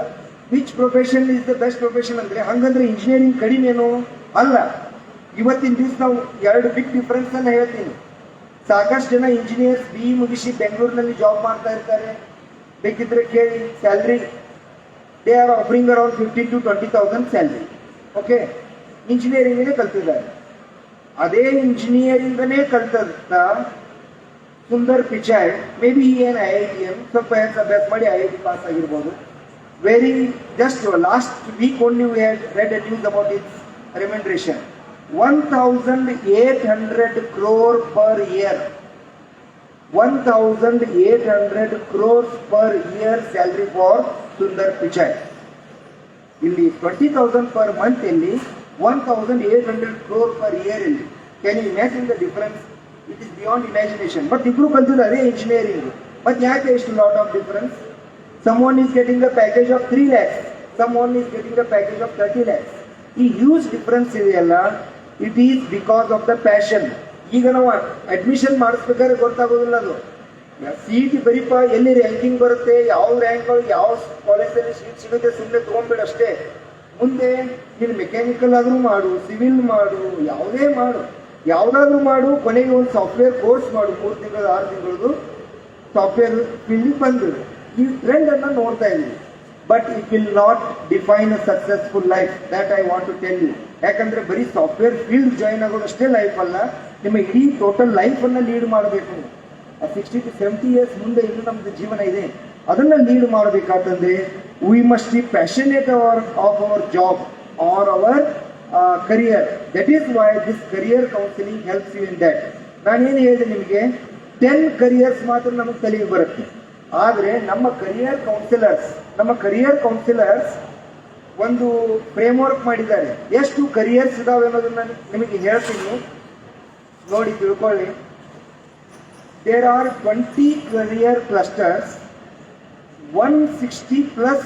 Which profession is the best profession ಅಂದ್ರೆ ಹಂಗಂದ್ರೆ ಇಂಜಿನಿಯರಿಂಗ್ ಕಡಿಮೆನೋ ಅಲ್ಲ. ಇವತ್ತಿನ ದಿವಸ ನಾವು 2 ಬಿಗ್ ಡಿಫರೆನ್ಸ್ ಅನ್ನ ಹೇಳ್ತೀನಿ. ಸಾಕಷ್ಟು ಜನ ಇಂಜಿನಿಯರ್ಸ್ BE ಮುಗಿಸಿ ಬೆಂಗಳೂರಿನಲ್ಲಿ ಜಾಬ್ ಮಾಡ್ತಾ ಇರ್ತಾರೆ. ಬೇಕಿದ್ರೆ ಕೇಳಿ, salary they are offering around 15,000 to 20,000 salary. Okay, engineering ಕಲ್ತಿದ್ದಾರೆ. ಅದೇ ಇಂಜಿನಿಯರಿಂಗ್ ಕಲ್ತಂತ ಸುಂದರ್ ಪಿಚಾಯ್, ಮೇ ಬಿ ಏನ್ IITM ಸ್ವಲ್ಪ ಅಭ್ಯಾಸ ಮಾಡಿ IIT ಪಾಸ್ ಆಗಿರ್ಬೋದು. Very just last week only we had read a news about its remuneration. 1,800 crore per year. 1,800 crores per year salary for Sundar Pichai. ಇಲ್ಲಿ 20,000 per month ಇಲ್ಲಿ 1,800 crore per year ಇಲ್ಲಿ. Can you imagine the difference? It is beyond imagination. But ಇಬ್ರು ಕಲ್ತಿದ್ದಾರೆ engineering. ಮತ್ತೆ ಯಾಕೆ ಇಷ್ಟು lot of difference? Someone is getting a package of 3 lakhs, someone is getting a package of 30 lakhs. ಈ huge difference ಇದೆಯಲ್ಲ, it is because of the passion. ಈಗ ನಾವು admission ಮಾಡಿಸ್ಬೇಕಾದ್ರೆ ಗೊತ್ತಾಗೋದಿಲ್ಲ. ಅದು CET ಬರೀಪ ಎಲ್ಲಿ ರ್ಯಾಂಕಿಂಗ್ ಬರುತ್ತೆ, ಯಾವ ರ್ಯಾಂಕ್ಗಳು ಯಾವ ಕಾಲೇಜಲ್ಲಿ ಸೀಟ್ ಸಿಗುತ್ತೆ, ಸುಮ್ಮನೆ ತೊಗೊಂಡ್ಬಿಡು ಅಷ್ಟೇ. ಮುಂದೆ ನೀನು ಮೆಕ್ಯಾನಿಕಲ್ ಆದರೂ ಮಾಡು, ಸಿವಿಲ್ ಮಾಡು, ಯಾವುದಾದ್ರೂ ಮಾಡು, ಕೊನೆಗೆ ಒಂದು ಸಾಫ್ಟ್ವೇರ್ ಕೋರ್ಸ್ ಮಾಡು, 3 ತಿಂಗಳು 6 ತಿಂಗಳದು ಸಾಫ್ಟ್ವೇರ್ ಫೀಲ್ಡಿಗೆ ಬಂದಿರು. ಈ ಟ್ರೆಂಡ್ ಅನ್ನು ನೋಡ್ತಾ ಇದ್ದೀವಿ. But it will not define a successful life, that I want to tell you. ಯಾಕಂದ್ರೆ ಬರೀ ಸಾಫ್ಟ್ವೇರ್ ಫೀಲ್ಡ್ ಜಾಯಿನ್ ಆಗೋದಷ್ಟೇ ಲೈಫ್ ಅಲ್ಲ, ನಿಮ್ಮ ಇಡೀ ಟೋಟಲ್ ಲೈಫನ್ನು ಲೀಡ್ ಮಾಡಬೇಕು. 60 to 70 years ಮುಂದೆ ಇನ್ನು ನಮ್ದು ಜೀವನ ಇದೆ, ಅದನ್ನ ಲೀಡ್ ಮಾಡಬೇಕಾತಂದ್ರೆ we must be passionate of our job or our career. That is why this career counselling helps you in that. ನಾನೇನು ಹೇಳಿದೆ ನಿಮಗೆ, 10 ಕರಿಯರ್ಸ್ ಮಾತ್ರ ನಮಗೆ ತಲೆಗೆ ಬರುತ್ತೆ. ಆದರೆ ನಮ್ಮ ಕರಿಯರ್ ಕೌನ್ಸಿಲರ್ಸ್ ಒಂದು ಫ್ರೇಮ್ ವರ್ಕ್ ಮಾಡಿದ್ದಾರೆ. ಎಷ್ಟು ಕರಿಯರ್ಸ್ ಇದಾವೆ ಅನ್ನೋದನ್ನ ನಿಮಗೆ ಹೇಳ್ತೀನಿ, ನೋಡಿ ತಿಳ್ಕೊಳ್ಳಿ. There are 20 career clusters, 160+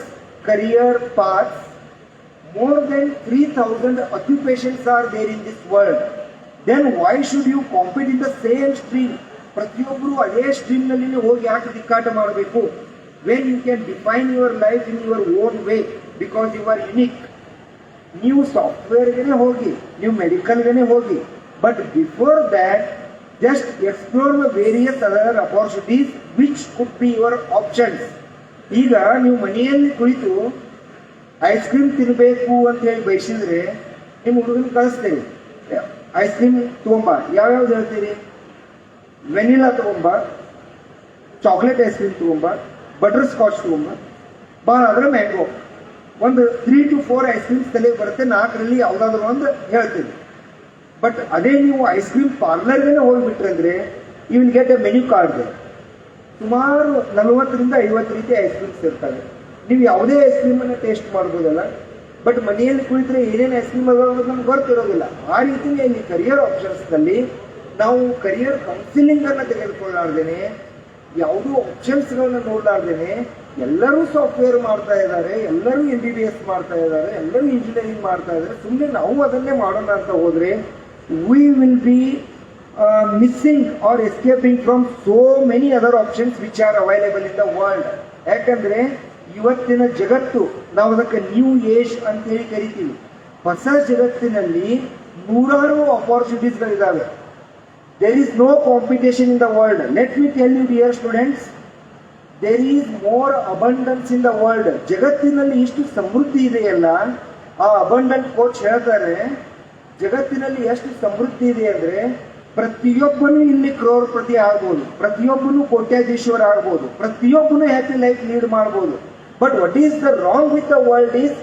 career paths, more than 3,000 occupations are there in this world. Then why should you compete in the same stream? ಪ್ರತಿಯೊಬ್ಬರು ಅದೇ ಸ್ಟ್ರೀಮ್ ನಲ್ಲಿ ಹೋಗಿ ಯಾಕೆ ದಿಕ್ಕಾಟ ಮಾಡಬೇಕು? When you can define your life in your own way because you are unique. ನೀವು ಸಾಫ್ಟ್ವೇರ್ಗೆ ಹೋಗಿ, ನೀವು ಮೆಡಿಕಲ್ಗೆ ಹೋಗಿ, but before that just explore the various other opportunities which could be your options. ಈಗ ನೀವು ಮನೆಯಲ್ಲಿ ಕುಳಿತು ಐಸ್ ಕ್ರೀಮ್ ತಿನ್ನಬೇಕು ಅಂತ ಹೇಳಿ ಬಯಸಿದ್ರೆ ನಿಮ್ಮ ಹುಡುಗನ ಕಳಿಸ್ತೀರಿ, ಐಸ್ ಕ್ರೀಮ್ ತಗೊಂಬ. ಯಾವ್ಯಾವ್ದು ಹೇಳ್ತೀರಿ? ವೆನಿಲಾ ತಗೊಂಬ, ಚಾಕ್ಲೇಟ್ ಐಸ್ ಕ್ರೀಮ್ ತಗೊಂಬ, ಬಟರ್ ಸ್ಕಾಚ್ ತಗೊಂಬ, ಭಾಳ ಆದ್ರೆ ಮ್ಯಾಂಗೋ. ಒಂದು 3 to 4 ಐಸ್ ಕ್ರೀಮ್ಸ್ ತಲೆಗೆ ಬರುತ್ತೆ, 4ರಲ್ಲಿ ಯಾವುದಾದ್ರು ಒಂದು ಹೇಳ್ತೀವಿ. ಬಟ್ ಅದೇ ನೀವು ಐಸ್ ಕ್ರೀಮ್ ಪಾರ್ಲರ್ಗೆ ಹೋಗ್ಬಿಟ್ರೆ ಅಂದ್ರೆ you will get a menu card. ಸುಮಾರು 40ರಿಂದ 50 ರೀತಿ ಐಸ್ ಕ್ರೀಮ್ಸ್ ಇರ್ತವೆ. ನೀವು ಯಾವುದೇ ಐಸ್ ಕ್ರೀಮನ್ನು ಟೇಸ್ಟ್ ಮಾಡ್ಬೋದಲ್ಲ. ಬಟ್ ಮನೆಯಲ್ಲಿ ಕುಳಿತರೆ ಏನೇನು ಐಸ್ ಕ್ರೀಮ್ ಅದಾವ ನಮ್ಗೆ ಗೊತ್ತಿರೋದಿಲ್ಲ. ಆ ರೀತಿಯೇ ಇಲ್ಲಿ ಕರಿಯರ್ ಆಪ್ಷನ್ಸ್ನಲ್ಲಿ ನಾವು ಕರಿಯರ್ ಕೌನ್ಸಿಲಿಂಗ್ ಅನ್ನು ತೆಗೆದುಕೊಳ್ಳಾರ್ದೇನೆ, ಯಾವುದೂ ಆಪ್ಷನ್ಸ್ಗಳನ್ನ ನೋಡಲಾರ್ದೇನೆ ಎಲ್ಲರೂ ಸಾಫ್ಟ್ವೇರ್ ಮಾಡ್ತಾ ಇದ್ದಾರೆ, ಎಲ್ಲರೂ MBBS ಮಾಡ್ತಾ ಇದ್ದಾರೆ, ಎಲ್ಲರೂ ಇಂಜಿನಿಯರಿಂಗ್ ಮಾಡ್ತಾ ಇದ್ದಾರೆ. ಸುಮ್ಮನೆ ನಾವು ಅದನ್ನೇ ಮಾಡೋಣ ಅಂತ ಹೋದ್ರೆ we will be missing or escaping from so many other options which are available in the world. ಯಾಕಂದ್ರೆ ಇವತ್ತಿನ ಜಗತ್ತು, ನಾವು ಅದಕ್ಕೆ ನ್ಯೂ ಏಜ್ ಅಂತ ಹೇಳಿ ಕರಿತೀವಿ. ಹೊಸ ಜಗತ್ತಿನಲ್ಲಿ ನೂರಾರು ಅಪಾರ್ಚುನಿಟೀಸ್ಗಳಿದ್ದಾವೆ. There is no competition in the world. Let me tell you dear students, there is more abundance in the world. ಜಗತ್ತಿನಲ್ಲಿ ಇಷ್ಟು ಸಮೃದ್ಧಿ ಇದೆಯಲ್ಲ, ಆ ಅಬಂಡೆಂಟ್ ಕೋಚ್ ಹೇಳ್ತಾರೆ, ಜಗತ್ತಿನಲ್ಲಿ ಎಷ್ಟು ಸಮೃದ್ಧಿ ಇದೆ ಅಂದ್ರೆ ಪ್ರತಿಯೊಬ್ಬನು ಇಲ್ಲಿ ಕ್ರೋರ್ಪತಿ ಆಗ್ಬೋದು, ಪ್ರತಿಯೊಬ್ಬನು ಕೋಟ್ಯಾಧೀಶ್ವರ ಆಗ್ಬೋದು, ಪ್ರತಿಯೊಬ್ಬನು ಹ್ಯಾಪಿ ಲೈಫ್ ಲೀಡ್ ಮಾಡ್ಬೋದು. But what is the wrong with the world is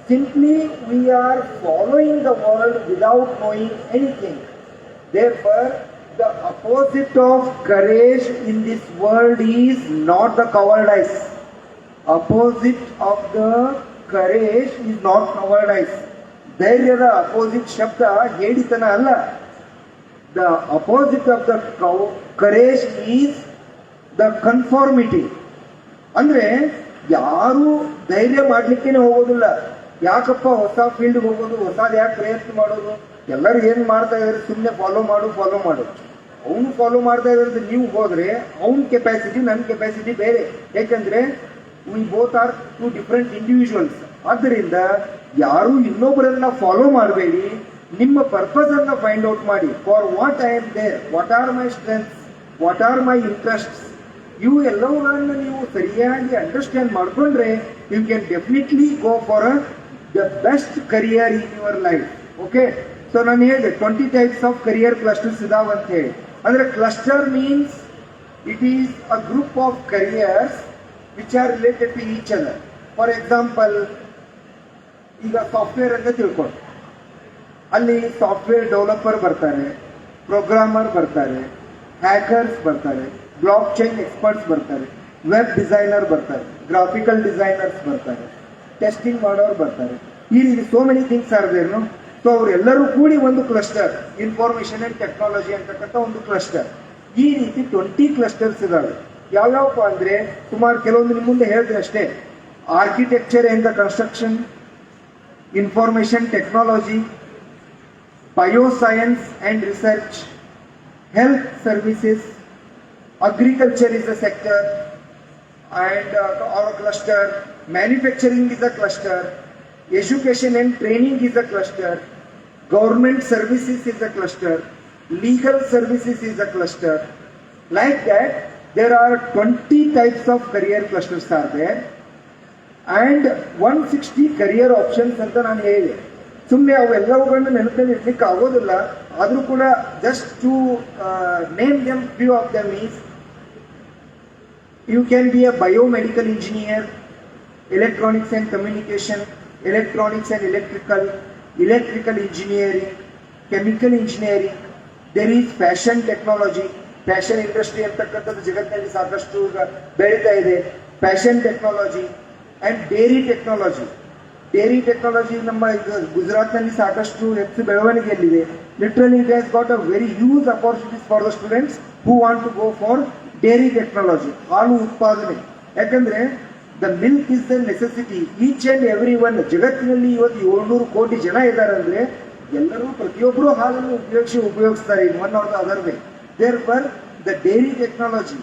simply we are following the world without knowing anything. Therefore, the opposite of courage in this world is not the cowardice. Opposite of the courage is not cowardice. ಧೈರ್ಯದ opposite ಶಬ್ದ ಹೇಳಿತನ ಅಲ್ಲ. The opposite of the courage is the conformity. ಅಂದ್ರೆ ಯಾರು ಧೈರ್ಯ ಮಾಡ್ಲಿಕ್ಕೇನೆ ಹೋಗೋದಿಲ್ಲ. ಯಾಕಪ್ಪ ಹೊಸ ಫೀಲ್ಡ್ ಹೋಗೋದು, ಹೊಸದು ಯಾಕೆ ಪ್ರಯತ್ನ ಮಾಡೋದು? ಎಲ್ಲರೂ ಏನ್ ಮಾಡ್ತಾ ಇದಾರೆ, ಸುಮ್ಮನೆ ಫಾಲೋ ಮಾಡು. ಅವನು ಫಾಲೋ ಮಾಡ್ತಾ ಇದ್ರೆ ನೀವು ಹೋದ್ರೆ ಅವನ ಕೆಪಾಸಿಟಿ ನನ್ನ ಕೆಪಾಸಿಟಿ ಬೇರೆ. ಯಾಕಂದ್ರೆ we both are 2 different individuals. ಆದ್ದರಿಂದ ಯಾರು ಇನ್ನೊಬ್ಬರನ್ನ ಫಾಲೋ ಮಾಡಬೇಡಿ, ನಿಮ್ಮ ಪರ್ಪಸ್ ಅನ್ನ ಫೈಂಡ್ ಔಟ್ ಮಾಡಿ. For what I am there, what are my strengths, what are my interests, ಇವು ಎಲ್ಲವುಗಳನ್ನ ನೀವು ಸರಿಯಾಗಿ ಅಂಡರ್ಸ್ಟ್ಯಾಂಡ್ ಮಾಡ್ಕೊಂಡ್ರೆ you can definitely go for the best career in your life. Okay, so ನಾನು ಹೇಳಿದೆ 20 ಟೈಪ್ಸ್ ಆಫ್ ಕರಿಯರ್ ಕ್ಲಸ್ಟರ್ಸ್ ಇದಾವ ಅಂತ ಹೇಳಿ. ಅಂದ್ರೆ cluster means it is a group of careers which are related to each other. For example, ಈಗ software ಅಂತ ತಿಳ್ಕೊಂಡು ಅಲ್ಲಿ ಸಾಫ್ಟ್ವೇರ್ ಡೆವಲಪರ್ ಬರ್ತಾರೆ, ಪ್ರೋಗ್ರಾಮರ್ ಬರ್ತಾರೆ, ಹ್ಯಾಕರ್ಸ್ ಬರ್ತಾರೆ, ಬ್ಲಾಕ್ ಚೈನ್ ಎಕ್ಸ್ಪರ್ಟ್ಸ್ ಬರ್ತಾರೆ, ವೆಬ್ ಡಿಸೈನರ್ ಬರ್ತಾರೆ, ಗ್ರಾಫಿಕಲ್ ಡಿಸೈನರ್ಸ್ ಬರ್ತಾರೆ, ಟೆಸ್ಟಿಂಗ್ ಮಾಡೋರು ಬರ್ತಾರೆ. ಈ ರೀತಿ so many things are there. So ಅವರೆಲ್ಲರೂ ಕೂಡಿ ಒಂದು ಕ್ಲಸ್ಟರ್, ಇನ್ಫಾರ್ಮೇಶನ್ ಅಂಡ್ ಟೆಕ್ನಾಲಜಿ ಅಂತಕ್ಕಂಥ ಒಂದು ಕ್ಲಸ್ಟರ್. ಈ ರೀತಿ 20 ಕ್ಲಸ್ಟರ್ಸ್ ಇದಾವೆ. ಯಾವ್ಯಾವಪ್ಪ ಅಂದ್ರೆ ಸುಮಾರು ಕೆಲವೊಂದು ನಿಮ್ಮ ಮುಂದೆ ಹೇಳ್ತೀನಿ ಅಷ್ಟೇ. Architecture and the construction, information technology, bioscience and research, health services, agriculture is a sector and or a cluster, manufacturing is a cluster, education and training is a cluster, government services is a cluster, legal services is a cluster. Like that, there are 20 types of career clusters are there and 160 career options ಅಂತ ನಾನು ಹೇಳಿದೆ. ಸುಮ್ಮನೆ ಅವೆಲ್ಲವುಗಳನ್ನ ನೆನಪಲ್ಲಿ ಇಡ್ಲಿಕ್ಕೆ ಆಗೋದಿಲ್ಲ. ಆದರೂ ಕೂಡ just to name them few of them is you can be a biomedical engineer, electronics and communication, electronics and electrical engineering, chemical engineering. There is fashion technology. Fashion industry ಅಂತಕ್ಕಂಥದ್ದು ಜಗತ್ತಿನಲ್ಲಿ ಸಾಕಷ್ಟು ಬೆಳೀತಾ ಇದೆ. Fashion technology and dairy technology. Dairy technology ನಮ್ಮ ಗುಜರಾತ್ನಲ್ಲಿ ಸಾಕಷ್ಟು ಹೆಚ್ಚು ಬೆಳವಣಿಗೆಯಲ್ಲಿದೆ. Literally it has got a very huge opportunities for the students who want to go for dairy technology, ಹಾಲು ಉತ್ಪಾದನೆ. ಯಾಕಂದ್ರೆ the milk is the necessity. Each and every one, ಜಗತ್ತಿನಲ್ಲಿ ಇವತ್ತು 700 ಕೋಟಿ ಜನ ಇದ್ದಾರೆ ಅಂದ್ರೆ ಎಲ್ಲರೂ ಪ್ರತಿಯೊಬ್ಬರು ಹಾಲನ್ನು ಉಪಯೋಗಿಸ್ತಾರೆ in one or the other way. There for the dairy technology,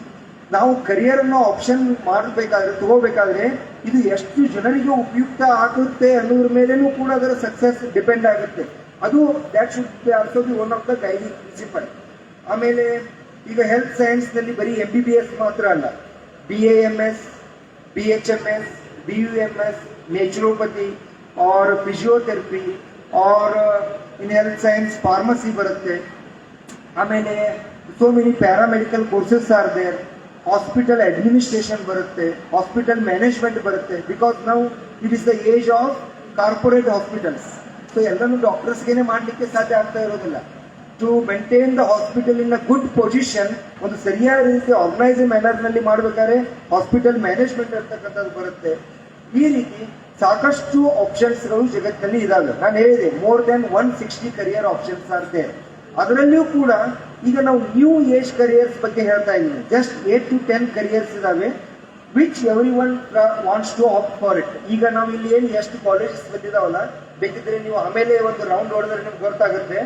ನಾವು ಕರಿಯರ್ ಅನ್ನೋ ಆಪ್ಷನ್ ಮಾಡಬೇಕಾದ್ರೆ ತಗೋಬೇಕಾದ್ರೆ ಇದು ಎಷ್ಟು ಜನರಿಗೆ ಉಪಯುಕ್ತ ಆಗುತ್ತೆ ಅನ್ನೋದ್ರ ಮೇಲೇನೂ ಕೂಡ ಅದರ ಸಕ್ಸಸ್ ಡಿಪೆಂಡ್ ಆಗುತ್ತೆ. ಅದು that should be also be one of the guiding principle. ಆಮೇಲೆ ಈಗ ಹೆಲ್ತ್ ಸೈನ್ಸ್ ನಲ್ಲಿ ಬರೀ MBBS ಮಾತ್ರ ಅಲ್ಲ, BAMS, BHMS, BUMS, naturopathy or physiotherapy or in health science pharmacy ಬರುತ್ತೆ. ಆಮೇಲೆ so many paramedical courses are there. Hospital administration ಬರುತ್ತೆ, hospital management ಬರುತ್ತೆ. ಬಿಕಾಸ್ ನಾವು it is the age of corporate hospitals. So ಎಲ್ಲನೂ ಡಾಕ್ಟರ್ಸ್ಗೆನೆ ಮಾಡಲಿಕ್ಕೆ ಸಾಧ್ಯ ಆಗ್ತಾ ಇರೋದಿಲ್ಲ. To maintain the hospital in a good position, ಒಂದು ಸರಿಯಾದ ರೀತಿ ಆರ್ಗನೈಸ್ ಮ್ಯಾನರ್ ನಲ್ಲಿ ಮಾಡಬೇಕಾದ್ರೆ ಹಾಸ್ಪಿಟಲ್ ಮ್ಯಾನೇಜ್ಮೆಂಟ್ ಅಂತಕ್ಕಂಥದ್ದು ಬರುತ್ತೆ. ಈ ರೀತಿ ಸಾಕಷ್ಟು ಆಪ್ಷನ್ಸ್ಗಳು ಜಗತ್ತಿನಲ್ಲಿ ಇದಾವೆ. ನಾನು ಹೇಳಿದೆ more than 160 career options are there. ಅದರಲ್ಲಿಯೂ ಕೂಡ ಈಗ ನಾವು ನ್ಯೂ ಏಜ್ ಕರಿಯರ್ಸ್ ಬಗ್ಗೆ ಹೇಳ್ತಾ ಇದ್ದೀನಿ. ಜಸ್ಟ್ 8 to 10 ಕರಿಯರ್ಸ್ ಇದಾವೆ which every one wants to opt for it. ಈಗ ನಾವು ಇಲ್ಲಿ ಏನು ಎಷ್ಟು ಕಾಲೇಜಸ್ ಬಂದಿದಾವಲ್ಲ, ಬೇಕಿದ್ರೆ ನೀವು ಆಮೇಲೆ ಒಂದು ರೌಂಡ್ ಹೊಡೆದ್ರೆ ನಿಮ್ಗೆ ಗೊತ್ತಾಗುತ್ತೆ.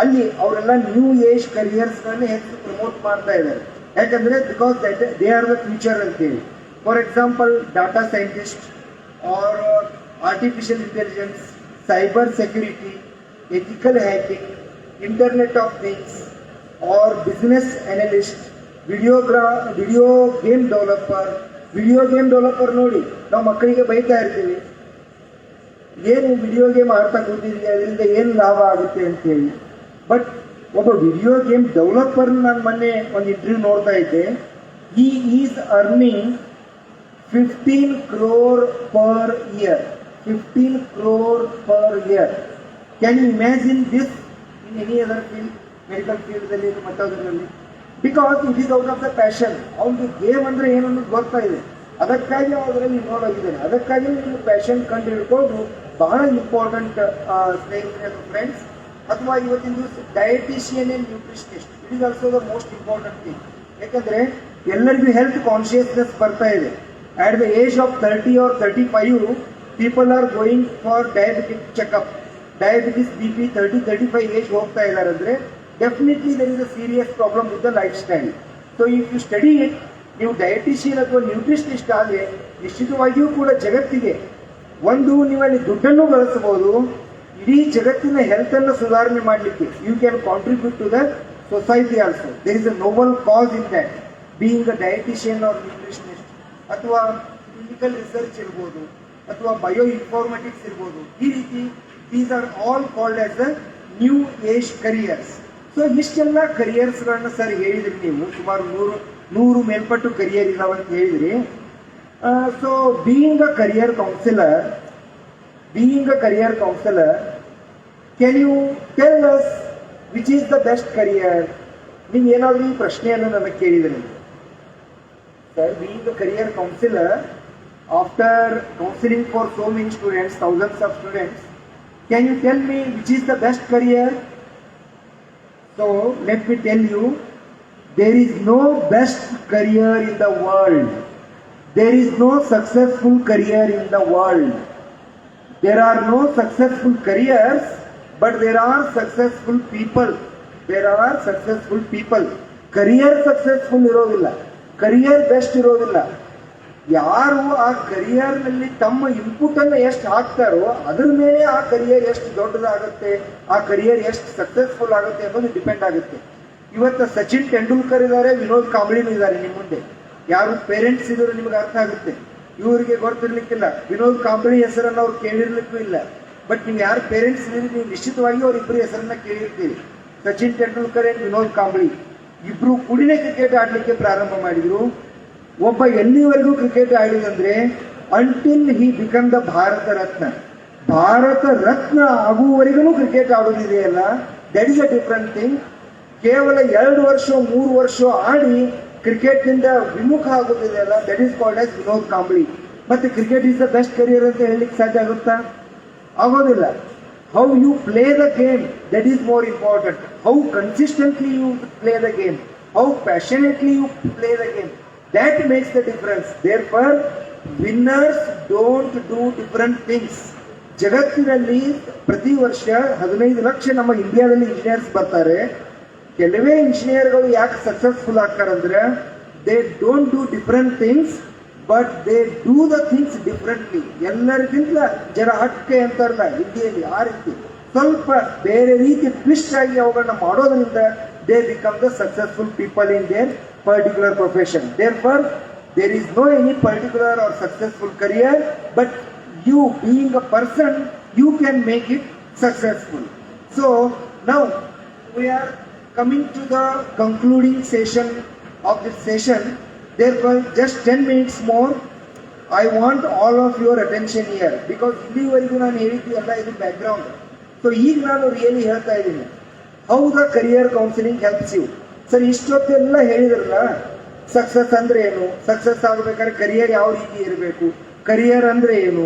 ಅಲ್ಲಿ ಅವರೆಲ್ಲ ನ್ಯೂ ಏಜ್ ಕರಿಯರ್ಸ್ ಗಳನ್ನ ಹೆಚ್ಚು ಪ್ರಮೋಟ್ ಮಾಡ್ತಾ ಇದ್ದಾರೆ. ಯಾಕಂದ್ರೆ because they are the future ಅಂತೇಳಿ. For example data scientist or artificial intelligence, cyber security, ethical hacking, internet of things or business analyst, video game developer. Video game developer ನೋಡಿ, ನಾವು ಮಕ್ಕಳಿಗೆ ಬೈತಾ ಇರ್ತೀವಿ, ಏನು ವಿಡಿಯೋ ಗೇಮ್ ಆಡ್ತಾ ಕೂತಿದ್ವಿ ಅದರಿಂದ ಏನು ಲಾಭ ಆಗುತ್ತೆ ಅಂತೇಳಿ. ಬಟ್ ಒಬ್ಬ ವಿಡಿಯೋ ಗೇಮ್ ಡೆವಲಪರ್ ನಾನು ಮೊನ್ನೆ ಒಂದು ಇಂಟರ್ವ್ಯೂ ನೋಡ್ತಾ ಇದ್ದೆ. He is earning 15 crore per year. 15 crore per year. Can you imagine this in any other field? Medical field ಅಲ್ಲಿ ಮತ್ತೊಂದರಲ್ಲಿ. Because it is out of the passion. ಅವ್ನಿಗೆ game ಅಂದ್ರೆ ಏನು ಅನ್ನೋದು ಗೊತ್ತಾ ಇದೆ, ಅದಕ್ಕಾಗಿ ಅದರಲ್ಲಿ ಇನ್ವಾಲ್ವ್ ಆಗಿದ್ದಾನೆ. ಅದಕ್ಕಾಗಿ ನಿಮ್ಮ ಪ್ಯಾಷನ್ ಕಂಡು ಹಿಡ್ಕೊಂಡು ಬಹಳ ಇಂಪಾರ್ಟೆಂಟ್ ಸ್ನೇಹಿತರೆ, ಫ್ರೆಂಡ್ಸ್. ಅಥವಾ ಇವತ್ತಿನ ದಿವಸ dietitian and nutritionist, it is also the most important thing. ಯಾಕಂದ್ರೆ ಎಲ್ಲರಿಗೂ ಹೆಲ್ತ್ ಕಾನ್ಶಿಯಸ್ನೆಸ್ ಬರ್ತಾ ಇದೆ. At the age of 30 or 35, people are going for diabetic checkup. Diabetes, BP, 30-35 age ಹೋಗ್ತಾ ಇದ್ದಾರೆ ಅಂದ್ರೆ definitely there is a serious problem with the lifestyle. So if you study it, ನೀವು dietitian ಅಥವಾ nutritionist ಆದರೆ ನಿಶ್ಚಿತವಾಗಿಯೂ ಕೂಡ ಜಗತ್ತಿಗೆ ಒಂದು ನೀವಲ್ಲಿ ದುಡ್ಡನ್ನು ಗಳಿಸಬಹುದು, ಇಡೀ ಜಗತ್ತಿನ ಹೆಲ್ತ್ ಅನ್ನು ಸುಧಾರಣೆ ಮಾಡಲಿಕ್ಕೆ you can contribute to the society also. There is a noble cause in that, being a dietitian or nutritionist. ಅಥವಾ ಕ್ಲಿನಿಕಲ್ ರಿಸರ್ಚ್ ಇರ್ಬೋದು, ಅಥವಾ ಬಯೋ ಇನ್ಫಾರ್ಮೆಟಿಕ್ಸ್ ಇರ್ಬೋದು. ಈ ರೀತಿ these are all called as the new age careers. So ಇಷ್ಟೆಲ್ಲ ಕರಿಯರ್ಸ್ಗಳನ್ನ sir ಹೇಳಿದ್ರಿ ನೀವು, ಸುಮಾರು 100 ಮೇಲ್ಪಟ್ಟು ಕರಿಯರ್ ಇದಾವಂತ ಹೇಳಿದ್ರಿ. So being a career counsellor, can you tell us which is the best career? ನೀವು ಏನಾದರೂ ಈ ಪ್ರಶ್ನೆಯನ್ನು ನನಗೆ ಕೇಳಿದ್ರಿ. Sir, being a career counselor, after counseling for so many students, thousands of students, can you tell me which is the best career? So, let me tell you, there is no best career in the world. There is no successful career in the world. There are no successful careers, but there are successful people. There are successful people. Career successful ಇರೋದಿಲ್ಲ, career best ಇರೋದಿಲ್ಲ. ಯಾರು ಆ career ನಲ್ಲಿ ತಮ್ಮ input ಅನ್ನು ಎಷ್ಟು ಹಾಕ್ತಾರೋ ಅದ್ರ ಮೇಲೆ ಆ ಕರಿಯರ್ ಎಷ್ಟು ದೊಡ್ಡದಾಗುತ್ತೆ, ಆ ಕರಿಯರ್ ಎಷ್ಟು ಸಕ್ಸಸ್ಫುಲ್ ಆಗುತ್ತೆ ಅನ್ನೋದು ಡಿಪೆಂಡ್ ಆಗುತ್ತೆ. ಇವತ್ತು ಸಚಿನ್ ತೆಂಡೂಲ್ಕರ್ ಇದ್ದಾರೆ, ವಿನೋದ್ ಕಾಂಬ್ಳಿನೂ ಇದ್ದಾರೆ ನಿಮ್ಮ ಮುಂದೆ. ಯಾರು ಪೇರೆಂಟ್ಸ್ ಇದ್ರು ನಿಮ್ಗೆ ಅರ್ಥ ಆಗುತ್ತೆ, ಇವರಿಗೆ ಗೊತ್ತಿರ್ಲಿಕ್ಕಿಲ್ಲ. ವಿನೋದ್ ಕಾಂಬ್ಳಿ ಹೆಸರನ್ನು ಅವ್ರು ಕೇಳಿರ್ಲಿಕ್ಕೂ ಇಲ್ಲ. ಬಟ್ ನೀವು ಯಾರು ಪೇರೆಂಟ್ಸ್ ಇದ್ದೀರಿ ನೀವು ನಿಶ್ಚಿತವಾಗಿ ಅವ್ರಿಬ್ಬರು ಹೆಸರನ್ನ ಕೇಳಿರ್ತೀರಿ, ಸಚಿನ್ ತೆಂಡೂಲ್ಕರ್ ಅಂಡ್ ವಿನೋದ್ ಕಾಂಬ್ಳಿ. ಇಬ್ರು ಕೂಡಿನೇ ಕ್ರಿಕೆಟ್ ಆಡ್ಲಿಕ್ಕೆ ಪ್ರಾರಂಭ ಮಾಡಿದ್ರು. ಒಬ್ಬ ಎಲ್ಲಿವರೆಗೂ ಕ್ರಿಕೆಟ್ ಆಡಿದಂದ್ರೆ until he become the Bharat Ratna. Bharat Ratna ಆಗುವವರೆಗೂ ಕ್ರಿಕೆಟ್ ಆಡೋದಿದೆಯಲ್ಲ, that is a different thing. ಕೇವಲ 2 ವರ್ಷ 3 ವರ್ಷ ಆಡಿ ಕ್ರಿಕೆಟ್ ನಿಂದ ವಿಮುಖ ಆಗೋದಿದೆಯಲ್ಲ, that is called as Vinod Kambli. ಮತ್ತೆ cricket is the best career ಅಂತ ಹೇಳಲಿಕ್ಕೆ ಸಾಧ್ಯ ಆಗುತ್ತಾ? ಆಗೋದಿಲ್ಲ. How you play the game, that is more important. How consistently you play the game, how passionately you play the game, that makes the difference. Therefore, winners don't do different things. ಜಗತ್ತಿನಲ್ಲಿ ಪ್ರತಿ ವರ್ಷ 15 ಲಕ್ಷ ನಮ್ಮ ಇಂಡಿಯಾದಲ್ಲಿ engineers ಬರ್ತಾರೆ. ಕೆಲವೇ ಇಂಜಿನಿಯರ್ಗಳು ಯಾಕೆ successful ಆಗ್ತಾರಂದ್ರೆ they don't do different things but they do the things differently. ಎಲ್ಲರಿಗಿಂತ ಜರ ಹಟ್ಕೆ ಅಂತಾರಲ್ಲ ಹಿಂದಿಯಲ್ಲಿ, ಆ ರೀತಿ ಸ್ವಲ್ಪ ಬೇರೆ ರೀತಿ ಟ್ವಿಸ್ಟ್ ಆಗಿ ಅವುಗಳನ್ನ ಮಾಡೋದ್ರಿಂದ they become the successful people in their particular profession. Therefore there is no any particular or successful career, but you being a person, you can make it successful. So now we are coming to the concluding session of this session. Therefore, just 10 minutes more. I want all of your attention here because ಇಲ್ಲಿವರೆಗೂ ನಾನು ಹೇಳಿದ್ದು ಎಲ್ಲ ಇದು background. So ಈಗ ನಾನು really ಹೇಳ್ತಾ ಇದ್ದೀನಿ, how the career counselling helps you. Sir ಇಷ್ಟೊತ್ತೆಲ್ಲ ಹೇಳಿದ್ರಲ್ಲ, ಸಕ್ಸಸ್ ಅಂದ್ರೆ ಏನು, ಸಕ್ಸಸ್ ಆಗಬೇಕಾದ್ರೆ ಕರಿಯರ್ ಯಾವ ರೀತಿ ಇರಬೇಕು, ಕರಿಯರ್ ಅಂದ್ರೆ ಏನು,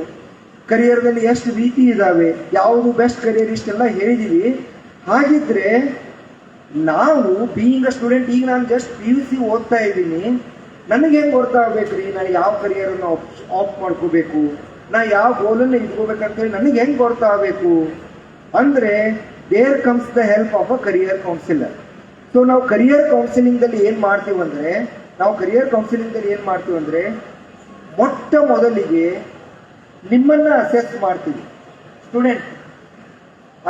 ಕರಿಯರ್ನಲ್ಲಿ ಎಷ್ಟು ರೀತಿ ಇದಾವೆ, ಯಾವುದು ಬೆಸ್ಟ್ ಕರಿಯರ್, ಇಷ್ಟೆಲ್ಲ ಹೇಳಿದೀವಿ. ಹಾಗಿದ್ರೆ ನಾವು ಬೀಯಿಂಗ್ ಅ ಸ್ಟೂಡೆಂಟ್, ಈಗ ನಾನು ಜಸ್ಟ್ PUC ಓದ್ತಾ ಇದ್ದೀನಿ, ನನಗೆ ಹೆಂಗೆ ಗೊತ್ತಾಗಬೇಕ್ರಿ ನಾನು ಯಾವ ಕರಿಯರನ್ನು ಆಫ್ ಮಾಡ್ಕೋಬೇಕು, ನಾ ಯಾವ ಗೋಲನ್ನು ಇಟ್ಕೋಬೇಕಂತೇಳಿ ನನಗೆ ಹೆಂಗೆ ಗೊತ್ತಾಗಬೇಕು ಅಂದ್ರೆ there comes the help of a career counsellor. So ನಾವು ಕರಿಯರ್ ಕೌನ್ಸಿಲಿಂಗ್ದಲ್ಲಿ ಏನು ಮಾಡ್ತೀವಂದ್ರೆ ಮೊಟ್ಟ ಮೊದಲಿಗೆ ನಿಮ್ಮನ್ನ ಅಸೆಸ್ ಮಾಡ್ತೀವಿ. Student,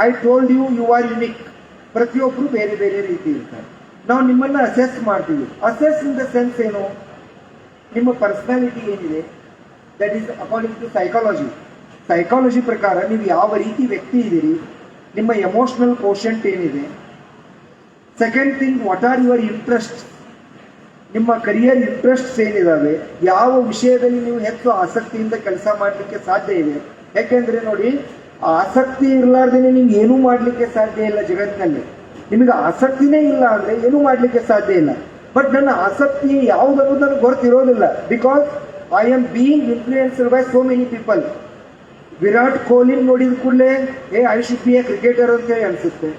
I told you you are unique. ಪ್ರತಿಯೊಬ್ಬರು ಬೇರೆ ಬೇರೆ ರೀತಿ ಇರ್ತಾರೆ. ನಾವು ನಿಮ್ಮನ್ನ ಅಸೆಸ್ ಮಾಡ್ತೀವಿ. ಅಸೆಸ್ ಇನ್ ದ ಸೆನ್ಸ್ ಏನು, ನಿಮ್ಮ ಪರ್ಸನಾಲಿಟಿ ಏನಿದೆ, that is according to psychology ಪ್ರಕಾರ ನೀವು ಯಾವ ರೀತಿ ವ್ಯಕ್ತಿ ಇದ್ದೀರಿ, ನಿಮ್ಮ ಎಮೋಷನಲ್ ಕೋಶಂಟ್ ಏನಿದೆ. Second thing, what are your interest, ನಿಮ್ಮ ಕರಿಯರ್ ಇಂಟ್ರೆಸ್ಟ್ಸ್ ಏನಿದಾವೆ, ಯಾವ ವಿಷಯದಲ್ಲಿ ನೀವು ಹೆಚ್ಚು ಆಸಕ್ತಿಯಿಂದ ಕೆಲಸ ಮಾಡಲಿಕ್ಕೆ ಸಾಧ್ಯ ಇದೆ. ಯಾಕೆಂದ್ರೆ ನೋಡಿ, ಆಸಕ್ತಿ ಇರಲಾರ್ದೇನೆ ನೀವು ಏನೂ ಮಾಡಲಿಕ್ಕೆ ಸಾಧ್ಯ ಇಲ್ಲ ಜಗತ್ತಿನಲ್ಲಿ. ನಿಮಗೆ ಆಸಕ್ತಿನೇ ಇಲ್ಲ ಅಂದ್ರೆ ಏನೂ ಮಾಡಲಿಕ್ಕೆ ಸಾಧ್ಯ ಇಲ್ಲ. ಬಟ್ ನನ್ನ ಆಸಕ್ತಿ ಯಾವುದನ್ನು ನನಗೆ ಗೊತ್ತಿರೋದಿಲ್ಲ. Because I am being influenced by so many people. Virat Kohli ನೋಡಿದ ಕೂಡಲೇ I should be A cricketer ಅಂತ ಹೇಳಿ ಅನ್ಸುತ್ತೆ.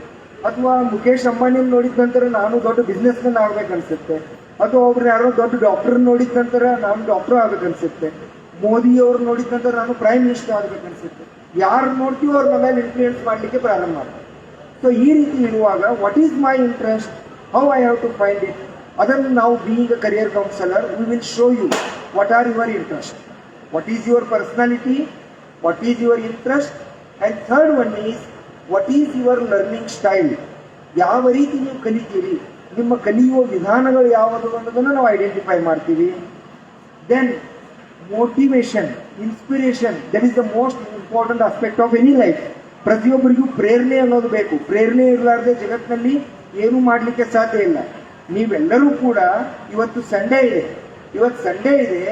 ಅಥವಾ ಮುಖೇಶ್ ಅಂಬಾನಿ ನೋಡಿದ ನಂತರ ನಾನು ದೊಡ್ಡ ಬಿಸ್ನೆಸ್ ಮ್ಯಾನ್ ಆಗ್ಬೇಕನ್ಸುತ್ತೆ. ಅಥವಾ ಒಬ್ರು ಯಾರೋ ದೊಡ್ಡ ಡಾಕ್ಟರ್ ನೋಡಿದ ನಂತರ ನಾನು ಡಾಕ್ಟರ್ ಆಗ್ಬೇಕನ್ಸುತ್ತೆ. ಮೋದಿ ಅವ್ರು ನೋಡಿದ ನಂತರ ನಾನು ಪ್ರೈಮ್ ಮಿನಿಸ್ಟರ್ ಆಗ್ಬೇಕನ್ಸುತ್ತೆ. ಯಾರು ನೋಡ್ತೀವೋ ಅವ್ರ ಮೇಲೆ ಇನ್ಫ್ಲೂಯೆನ್ಸ್ ಮಾಡಲಿಕ್ಕೆ ಪ್ರಾರಂಭ ಮಾಡ್ತಾರೆ. ಸೊ ಈ ರೀತಿ ಇರುವಾಗ what is my interest, how I have to find it, ಅದನ್ನು ನಾವು being a career counsellor we will show you what are your interest, what is your personality, what is your interest, and third one is what is your learning style. ಯಾವ ರೀತಿ ನೀವು ಕಲಿತೀರಿ, ನಿಮ್ಮ ಕಲಿಯುವ ವಿಧಾನಗಳು ಯಾವುದು ಅನ್ನೋದನ್ನು ನಾವು ಐಡೆಂಟಿಫೈ ಮಾಡ್ತೀವಿ. Then motivation, inspiration, that is the most important aspect of any life. ಪ್ರತಿಯೊಬ್ಬರಿಗೂ ಪ್ರೇರಣೆ ಅನ್ನೋದು ಬೇಕು. ಪ್ರೇರಣೆ ಇರಲಾರ್ದೆ ಜಗತ್ತಿನಲ್ಲಿ ಏನೂ ಮಾಡಲಿಕ್ಕೆ ಸಾಧ್ಯ ಇಲ್ಲ. ನೀವೆಲ್ಲರೂ ಕೂಡ ಇವತ್ತು ಸಂಡೇ ಇದೆ,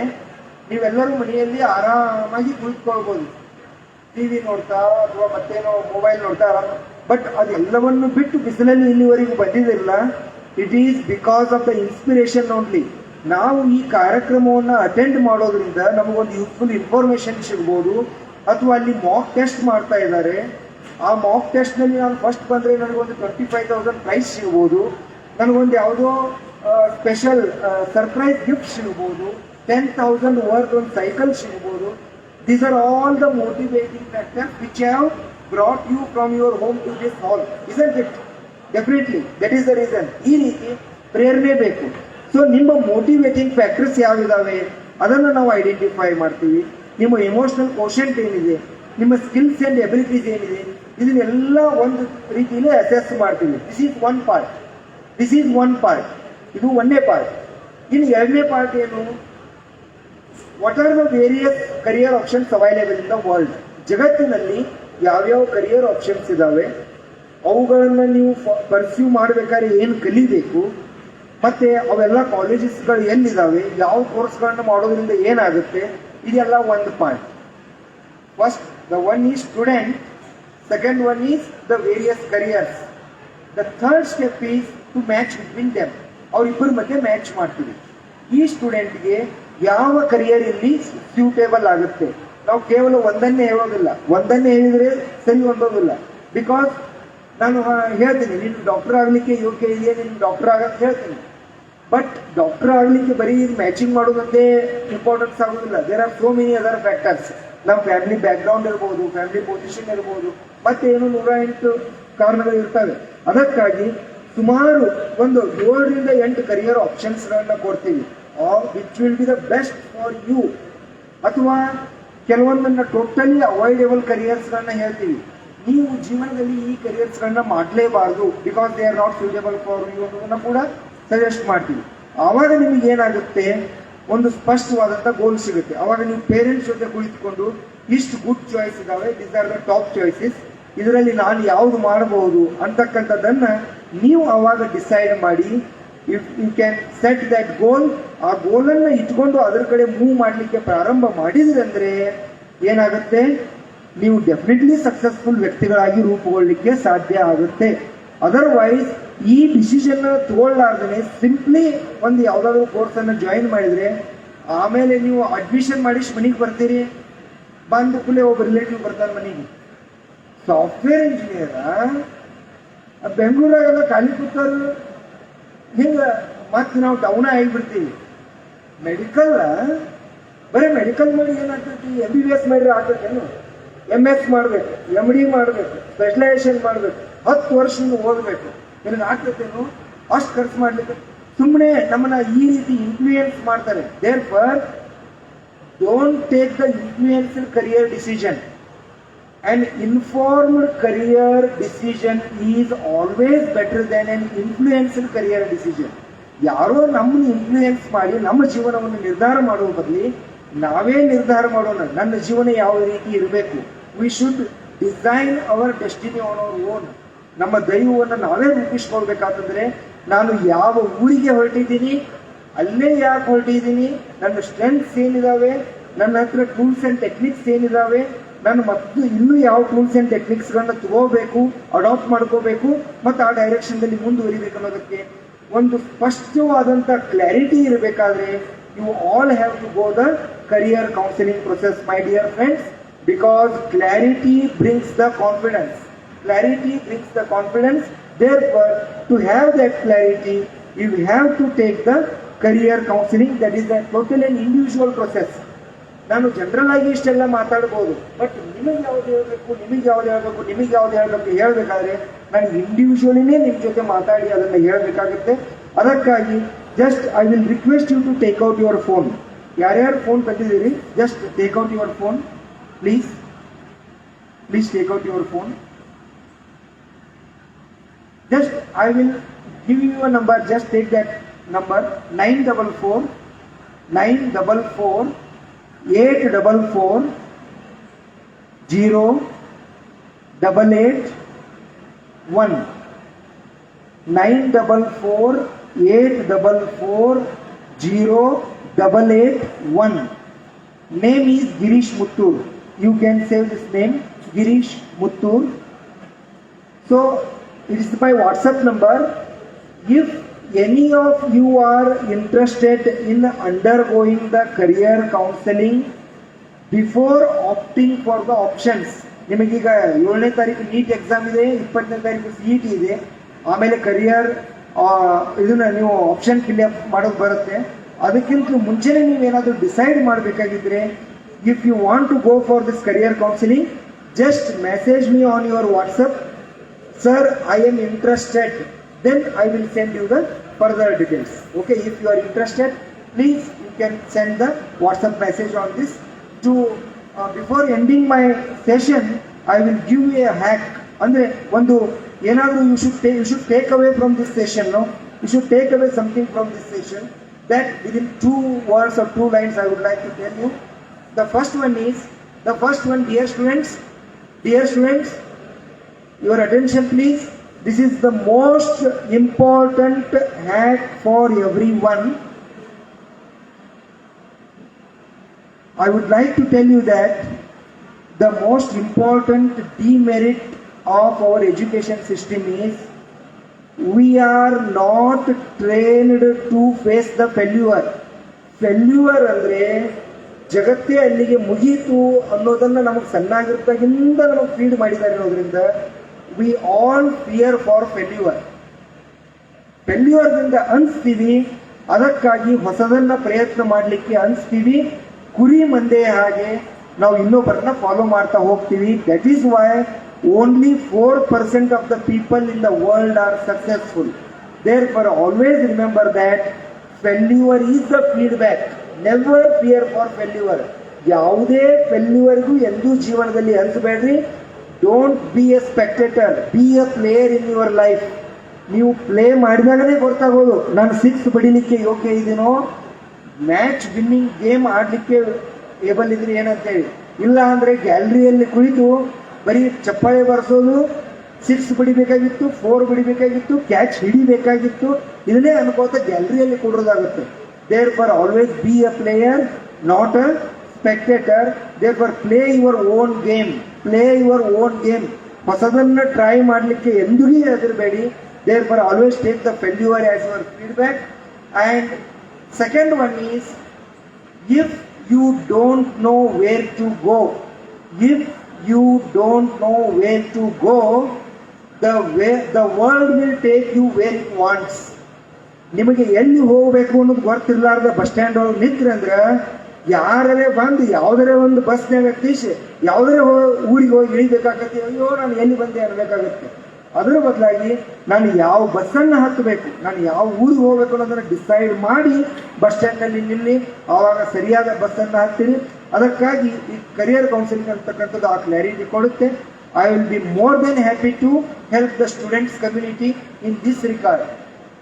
ನೀವೆಲ್ಲರೂ ಮನೆಯಲ್ಲಿ ಆರಾಮಾಗಿ ಕುಳಿತುಕೊಳ್ಬೋದು, TV ನೋಡ್ತಾ ಅಥವಾ ಮತ್ತೇನೋ ಮೊಬೈಲ್ ನೋಡ್ತಾ ಆರಾಮ. ಬಟ್ ಅದೆಲ್ಲವನ್ನು ಬಿಟ್ಟು ಬಿಸಿಲಲ್ಲಿ ಇಲ್ಲಿವರೆಗೂ ಬಂದಿದ್ದಿಲ್ಲ. It is because of the inspiration only. ನಾವು ಈ ಕಾರ್ಯಕ್ರಮವನ್ನು ಅಟೆಂಡ್ ಮಾಡೋದ್ರಿಂದ ನಮಗೊಂದು ಯೂಸ್ಫುಲ್ ಇನ್ಫಾರ್ಮೇಶನ್ ಸಿಗ್ಬೋದು. ಅಥವಾ ಅಲ್ಲಿ ಮಾಕ್ ಟೆಸ್ಟ್ ಮಾಡ್ತಾ ಇದ್ದಾರೆ, ಆ ಮಾಕ್ ಟೆಸ್ಟ್ನಲ್ಲಿ ನಾನು ಫಸ್ಟ್ ಬಂದರೆ ನನಗೊಂದು 25,000 ಪ್ರೈಸ್ ಸಿಗ್ಬೋದು, ನನಗೊಂದು ಯಾವುದೋ ಸ್ಪೆಷಲ್ ಸರ್ಪ್ರೈಸ್ ಗಿಫ್ಟ್ ಸಿಗ್ಬೋದು, 10,000 ವರ್ತ್ ಒಂದು ಸೈಕಲ್ ಸಿಗ್ಬೋದು. These are all the motivating factors which have brought you from your home to this hall, isn't it? Definitely, that is the reason. ಈ ರೀತಿ ಪ್ರೇರಣೆ ಬೇಕು. ಸೊ ನಿಮ್ಮ ಮೋಟಿವೇಟಿಂಗ್ ಫ್ಯಾಕ್ಟರ್ಸ್ ಯಾವಿದಾವೆ ಅದನ್ನು ನಾವು ಐಡೆಂಟಿಫೈ ಮಾಡ್ತೀವಿ. ನಿಮ್ಮ ಎಮೋಷನಲ್ ಕೋಶಂಟ್ ಏನಿದೆ, ನಿಮ್ಮ ಸ್ಕಿಲ್ಸ್ ಆ್ಯಂಡ್ ಎಬಿಲಿಟೀಸ್ ಏನಿದೆ, ಇದನ್ನೆಲ್ಲ ಒಂದು ರೀತಿಯಲ್ಲಿ ಅಸೆಸ್ ಮಾಡ್ತೀವಿ. This is one part. ಇದು ಒಂದೇ ಪಾರ್ಟ್. ಇನ್ನು ಎರಡನೇ ಪಾರ್ಟ್ ಏನು, what are the various career options available in the world. ಜಗತ್ತಿನಲ್ಲಿ ಯಾವ್ಯಾವ ಕರಿಯರ್ ಆಪ್ಷನ್ಸ್ ಇದಾವೆ, ಅವುಗಳನ್ನು ನೀವು ಪರ್ಸ್ಯೂ ಮಾಡಬೇಕಾದ್ರೆ ಏನು ಕಲಿಬೇಕು, ಮತ್ತೆ ಅವೆಲ್ಲ ಕಾಲೇಜಸ್ಗಳು ಎಲ್ಲಿದ್ದಾವೆ, ಯಾವ ಕೋರ್ಸ್ಗಳನ್ನು ಮಾಡೋದ್ರಿಂದ ಏನಾಗುತ್ತೆ, ಇದೆಲ್ಲ ಒಂದು part. First the one is student, second one is the various careers, the third step is to match between them. ಅವರಿಬ್ಬರ ಮಧ್ಯೆ ಮ್ಯಾಚ್ ಮಾಡ್ತೀವಿ. ಈ ಸ್ಟೂಡೆಂಟ್ಗೆ ಯಾವ ಕರಿಯರ್ ಇಲ್ಲಿ ಸ್ಯೂಟೇಬಲ್ ಆಗುತ್ತೆ. ನಾವು ಕೇವಲ ಒಂದನ್ನೇ ಹೇಳಿದ್ರೆ ಸರಿ ಹೊಂದೋದಿಲ್ಲ. ಬಿಕಾಸ್ ನಾನು ಹೇಳ್ತೀನಿ, ನೀನು ಡಾಕ್ಟರ್ ಆಗಲಿಕ್ಕೆ ಯೋಗ್ಯ ಇದೆಯಾ, ನೀನು ಡಾಕ್ಟರ್ ಆಗಕ್ಕೆ ಹೇಳ್ತೀನಿ. ಬಟ್ ಡಾಕ್ಟರ್ ಆಗ್ಲಿಕ್ಕೆ ಬರೀ ಮ್ಯಾಚಿಂಗ್ ಮಾಡೋದಂದೇ ಇಂಪಾರ್ಟೆನ್ಸ್ ಆಗೋದಿಲ್ಲ. There are so many other factors. ನಮ್ಮ ಫ್ಯಾಮಿಲಿ ಬ್ಯಾಕ್ ಗ್ರೌಂಡ್ ಇರ್ಬೋದು, ಫ್ಯಾಮಿಲಿ ಪೊಸಿಷನ್ ಇರ್ಬೋದು, ಮತ್ತೆ ಏನು 108 ಕಾರಣಗಳು ಇರ್ತವೆ. ಅದಕ್ಕಾಗಿ ಸುಮಾರು ಒಂದು 7 ರಿಂದ 8 ಕರಿಯರ್ ಆಪ್ಷನ್ಸ್ ಗಳನ್ನ ಕೊಡ್ತೀವಿ, which will be the best for you. ಅಥವಾ ಕೆಲವೊಂದನ್ನ ಟೋಟಲಿ ಅವಾಯ್ಡೇಬಲ್ ಕರಿಯರ್ಸ್ ಗಳನ್ನ ಹೇಳ್ತೀವಿ, ನೀವು ಜೀವನದಲ್ಲಿ ಈ ಕರಿಯರ್ಸ್ ಗಳನ್ನ ಮಾಡಲೇಬಾರ್ದು because they are not suitable for you ಅನ್ನೋದನ್ನ ಕೂಡ ಸಜೆಸ್ಟ್ ಮಾಡ್ತೀವಿ. ಆವಾಗ ನಿಮಗೆ ಏನಾಗುತ್ತೆ, ಒಂದು ಸ್ಪಷ್ಟವಾದಂಥ ಗೋಲ್ ಸಿಗುತ್ತೆ. ಅವಾಗ ನೀವು ಪೇರೆಂಟ್ಸ್ ಜೊತೆ ಕುಳಿತುಕೊಂಡು ಇಷ್ಟು ಗುಡ್ ಚಾಯ್ಸ್ ಇದಾವೆ, these are the top choices, ಇದರಲ್ಲಿ ನಾನು ಯಾವುದು ಮಾಡಬಹುದು ಅಂತಕ್ಕಂಥದ್ದನ್ನ ನೀವು ಅವಾಗ ಡಿಸೈಡ್ ಮಾಡಿ, if you can set that goal, ಆ ಗೋಲನ್ನ ಇಟ್ಕೊಂಡು ಅದರ ಕಡೆ ಮೂವ್ ಮಾಡಲಿಕ್ಕೆ ಪ್ರಾರಂಭ ಮಾಡಿದ್ರಿ ಅಂದ್ರೆ ಏನಾಗುತ್ತೆ, ನೀವು ಡೆಫಿನೆಟ್ಲಿ ಸಕ್ಸಸ್ಫುಲ್ ವ್ಯಕ್ತಿಗಳಾಗಿ ರೂಪುಗೊಳ್ಳಲಿಕ್ಕೆ ಸಾಧ್ಯ ಆಗುತ್ತೆ. ಅದರ್ವೈಸ್ ಈ ಡಿಸಿಷನ್ ತಗೊಳ್ಳಾರ್ದೇ ಸಿಂಪ್ಲಿ ಒಂದು ಯಾವ್ದಾದ್ರು ಕೋರ್ಸ್ ಅನ್ನು ಜಾಯಿನ್ ಮಾಡಿದ್ರೆ ಆಮೇಲೆ ನೀವು ಅಡ್ಮಿಷನ್ ಮಾಡಿ ಮನೆಗೆ ಬರ್ತೀರಿ, ಬಂದ ಕೂಡಲೇ ಒಬ್ಬ ರಿಲೇಟಿವ್ ಬರ್ತಾರೆ ಮನೆಗೆ, ಸಾಫ್ಟ್ವೇರ್ ಇಂಜಿನಿಯರ್ ಬೆಂಗಳೂರಾಗೆಲ್ಲ ಖಾಲಿ ಕೂತಾರು, ಹಿಂಗ ಮತ್ತೆ ನಾವು ಡೌನ್ ಆಗಿಬಿಡ್ತೀವಿ. ಮೆಡಿಕಲ್ ಬರೀ ಮೆಡಿಕಲ್ ಮಾಡಿ ಏನಾಗ್ತೈತಿ, MBBS ಮಾಡಿದ್ರೆ ಆಗ್ತೈತೇನು, MS ಮಾಡಬೇಕು, MD ಮಾಡಬೇಕು, ಸ್ಪೆಷಲೈಸೇಷನ್ ಮಾಡಬೇಕು, 10 ವರ್ಷ ಓದಬೇಕು, ನಿನಗೆ ಆಗ್ತೈತೇನು, ಅಷ್ಟು ಖರ್ಚು ಮಾಡ್ಲಿಕ್ಕೆ ಸುಮ್ಮನೆ ನಮ್ಮನ್ನ ಈ ರೀತಿ ಇನ್ಫ್ಲೂಯೆನ್ಸ್ ಮಾಡ್ತಾರೆ. Therefore don't take the influenced career decision. An informed career decision is always better than an influenced career decision. ಯಾರೋ ನಮ್ಮನ್ನು ಇನ್ಫ್ಲೂಯೆನ್ಸ್ ಮಾಡಿ ನಮ್ಮ ಜೀವನವನ್ನು ನಿರ್ಧಾರ ಮಾಡುವ ಬದಲಿ ನಾವೇ ನಿರ್ಧಾರ ಮಾಡೋಣ, ನನ್ನ ಜೀವನ ಯಾವ ರೀತಿ ಇರಬೇಕು. We should design our destiny on our own. ನಮ್ಮ ದೈವವನ್ನು ನಾವೇ ರೂಪಿಸ್ಕೊಳ್ಬೇಕಾತಂದ್ರೆ ನಾನು ಯಾವ ಊರಿಗೆ ಹೊರಟಿದ್ದೀನಿ, ಅಲ್ಲೇ ಯಾಕೆ ಹೊರಟಿದ್ದೀನಿ, ನನ್ನ ಸ್ಟ್ರೆಂತ್ಸ್ ಏನಿದಾವೆ, ನನ್ನ ಹತ್ರ ಟೂಲ್ಸ್ ಅಂಡ್ ಟೆಕ್ನಿಕ್ಸ್ ಏನಿದಾವೆ, ನಾನು ಮತ್ತು ಇನ್ನೂ ಯಾವ ಟೂಲ್ಸ್ ಅಂಡ್ ಟೆಕ್ನಿಕ್ಸ್ಗಳನ್ನ ತಗೋಬೇಕು, ಅಡಾಪ್ಟ್ ಮಾಡ್ಕೋಬೇಕು, ಮತ್ತು ಆ ಡೈರೆಕ್ಷನ್ದಲ್ಲಿ ಮುಂದುವರಿಬೇಕು ಅನ್ನೋದಕ್ಕೆ ಒಂದು ಸ್ಪಷ್ಟವಾದಂಥ ಕ್ಲಾರಿಟಿ ಇರಬೇಕಾದ್ರೆ you all have to go the career counselling process, my dear friends, because clarity brings the confidence. Clarity brings the confidence. Therefore, to have that clarity, you have to take the career counseling. That is a totally an individual process. ನಾನು general ಆಗಿ ಇಷ್ಟೆಲ್ಲ ಮಾತಾಡ್ಬೋದು, but ನಿಮಗೆ ಯಾವ್ದು ಹೇಳಬೇಕು, ನಿಮಗೆ ಯಾವ್ದು ಹೇಳಬೇಕು, ನಿಮಗೆ ಯಾವ್ದು ಹೇಳಬೇಕು ಹೇಳಬೇಕಾದ್ರೆ ನಾನು ಇಂಡಿವಿಜುವಲಿನೇ ನಿಮ್ಮ ಜೊತೆ ಮಾತಾಡಿ ಅದನ್ನು ಹೇಳಬೇಕಾಗುತ್ತೆ. ಅದಕ್ಕಾಗಿ just I will request you to take out your phone. ಯಾರ್ಯಾರು ಫೋನ್ ತಂದಿದ್ದೀರಿ, just take out your phone please. Take out your phone. Just I will give you a number, just take that number 944 844 0881 944 844 0881. Name is Girish Muttur. You can save this name, Girish Muttur. So it is my WhatsApp number. If any of you are interested in undergoing the career counseling before opting for the options, ನಿಮಗೀಗ 7ನೇ ತಾರೀಕು NEET exam ಇದೆ, 20ನೇ ತಾರೀಕು CET ಇದೆ, ಆಮೇಲೆ career ಇದನ್ನ ನೀವು option fill up ಮಾಡೋದು ಬರುತ್ತೆ. ಅದಕ್ಕಿಂತ ಮುಂಚೆನೇ ನೀವೇನಾದರೂ ಡಿಸೈಡ್ ಮಾಡಬೇಕಾಗಿದ್ರೆ, if you want to go for this career counselling, just message me on your WhatsApp, sir, I am interested, then I will send you the further details. Okay, if you are interested, please you can send the WhatsApp message on this. To before ending my session, I will give you a hack. Andre ಒಂದು ಏನಾದರೂ you should take away from this session. No, you should take away something from this session. That within 2 words or 2 lines I would like to tell you. The first one, dear students, your attention please. This is the most important hack for everyone. I would like to tell you that the most important demerit of our education system is we are not trained to face the failure. Failure ಅಂದ್ರೆ ಜಗತ್ತೇ ಅಲ್ಲಿಗೆ ಮುಗೀತು ಅನ್ನೋದನ್ನ ನಮಗೆ ಸಣ್ಣಾಗಿರ್ತಾಗಿಂದ ನಮಗೆ feed ಮಾಡಿದ್ದಾರೆ. ಅನ್ನೋದ್ರಿಂದ we all fear for failure. ಫೇಲ್ಯೂರ್ದಿಂದ ಅನಿಸ್ತೀವಿ, ಅದಕ್ಕಾಗಿ ಹೊಸದನ್ನ ಪ್ರಯತ್ನ ಮಾಡಲಿಕ್ಕೆ ಅನಿಸ್ತೀವಿ. ಕುರಿ ಮಂದೆ ಹಾಗೆ ನಾವು ಇನ್ನೊಬ್ಬರನ್ನ ಫಾಲೋ ಮಾಡ್ತಾ ಹೋಗ್ತೀವಿ. That is why only 4% of the people in the world are successful. Therefore, always remember that failure is the feedback. Never fear for failure. ಯಾವುದೇ ಫೇಲ್ಯೂರ್ಗೂ ಎಂದೂ ಜೀವನದಲ್ಲಿ ಅನ್ಸಬೇಡ್ರಿ. Don't be a spectator, be a player in your life. ನೀವು play ಮಾಡಿದಾಗಲೇ ಗೊತ್ತಾಗೋದು ನಾನು 6 ಬಡಿಲಿಕ್ಕೆ ಯೋಗ್ಯ ಇದೀನೋ, ಮ್ಯಾಚ್ ವಿನ್ನಿಂಗ್ ಗೇಮ್ ಆಡಲಿಕ್ಕೆ ಏಬಲ್ ಇದ್ರಿ ಏನಂತೇಳಿ. ಇಲ್ಲ ಅಂದರೆ ಗ್ಯಾಲರಿಯಲ್ಲಿ ಕುಳಿತು ಬರೀ ಚಪ್ಪಾಳೆ ಬರ್ಸೋದು, 6 ಬಡಿಬೇಕಾಗಿತ್ತು, 4 ಬಡಿಬೇಕಾಗಿತ್ತು, ಕ್ಯಾಚ್ ಹಿಡಿಬೇಕಾಗಿತ್ತು, ಇದನ್ನೇ ಅನ್ಕೋತ ಗ್ಯಾಲರಿಯಲ್ಲಿ ಕೊಡೋದಾಗುತ್ತೆ. Therefore always be a player, not a spectator. Therefore play your own game, play your own game. ಹೊಸದನ್ನ ಟ್ರೈ ಮಾಡಲಿಕ್ಕೆ ಎಂದಿಗೂ ಹೆದರಬೇಡಿ. Therefore always take the failure as your feedback. And second one is, if you don't know where to go, if you don't know where to go, the world will take you where it wants. ನಿಮಗೆ ಎಲ್ಲಿ ಹೋಗಬೇಕು ಅನ್ನೋದು ಗೊತ್ತಿರಲಾರ್ದ bus stand ಒಳಗೆ ನಿಂತ್ರಂದ್ರೆ ಯಾರೇ ಬಂದು ಯಾವುದರೇ ಒಂದು ಬಸ್ನಾಗ ತೀಸಿ ಯಾವುದರೇ ಊರಿಗೆ ಹೋಗಿ ಇಳಿಬೇಕಾಗತ್ತೆ, ಅಯ್ಯೋ ನಾನು ಎಲ್ಲಿ ಬಂದೆ ಅನ್ನಬೇಕಾಗತ್ತೆ. ಅದರ ಬದಲಾಗಿ ನಾನು ಯಾವ ಬಸ್ಸನ್ನು ಹತ್ತಬೇಕು, ನಾನು ಯಾವ ಊರಿಗೆ ಹೋಗಬೇಕು ಅನ್ನೋದನ್ನು ಡಿಸೈಡ್ ಮಾಡಿ ಬಸ್ ಸ್ಟ್ಯಾಂಡ್ನಲ್ಲಿ ನಿಲ್ಲಿ, ಆವಾಗ ಸರಿಯಾದ ಬಸ್ಸನ್ನು ಹತ್ತೀನಿ. ಅದಕ್ಕಾಗಿ ಈ ಕರಿಯರ್ ಕೌನ್ಸಿಲಿಂಗ್ ಅಂತಕ್ಕಂಥದ್ದು ಆ ಕ್ಲಾರಿಟಿ ಕೊಡುತ್ತೆ. I will be more than happy to help the students community in this regard.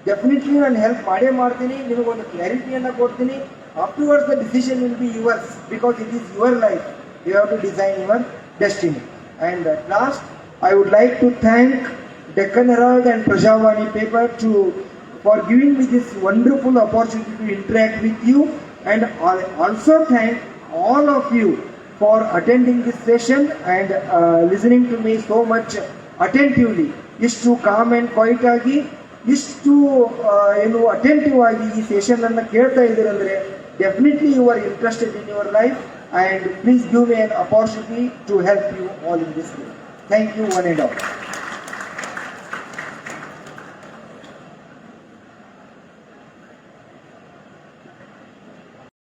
Definitely ನಾನು ಹೆಲ್ಪ್ ಮಾಡೇ ಮಾಡ್ತೀನಿ, ನಿಮಗೊಂದು ಕ್ಲಾರಿಟಿಯನ್ನು ಕೊಡ್ತೀನಿ. Afterwards the decision will be yours, because it is your life. You have to design your destiny. And at last, I would like to thank Deccan Herald and Prajavani paper for giving me this wonderful opportunity to interact with you, and I also thank all of you for attending this session and listening to me so much attentively. ಇಷ್ಟು calm and quiet ಆಗಿ, ಇಷ್ಟು attentive ಆಗಿ ಈ session ಅನ್ನು ಕೇಳ್ತಾ ಇದ್ದೀರಂದ್ರೆ definitely you are interested in your life, and please give me an opportunity to help you all in this way. Thank you, one and all.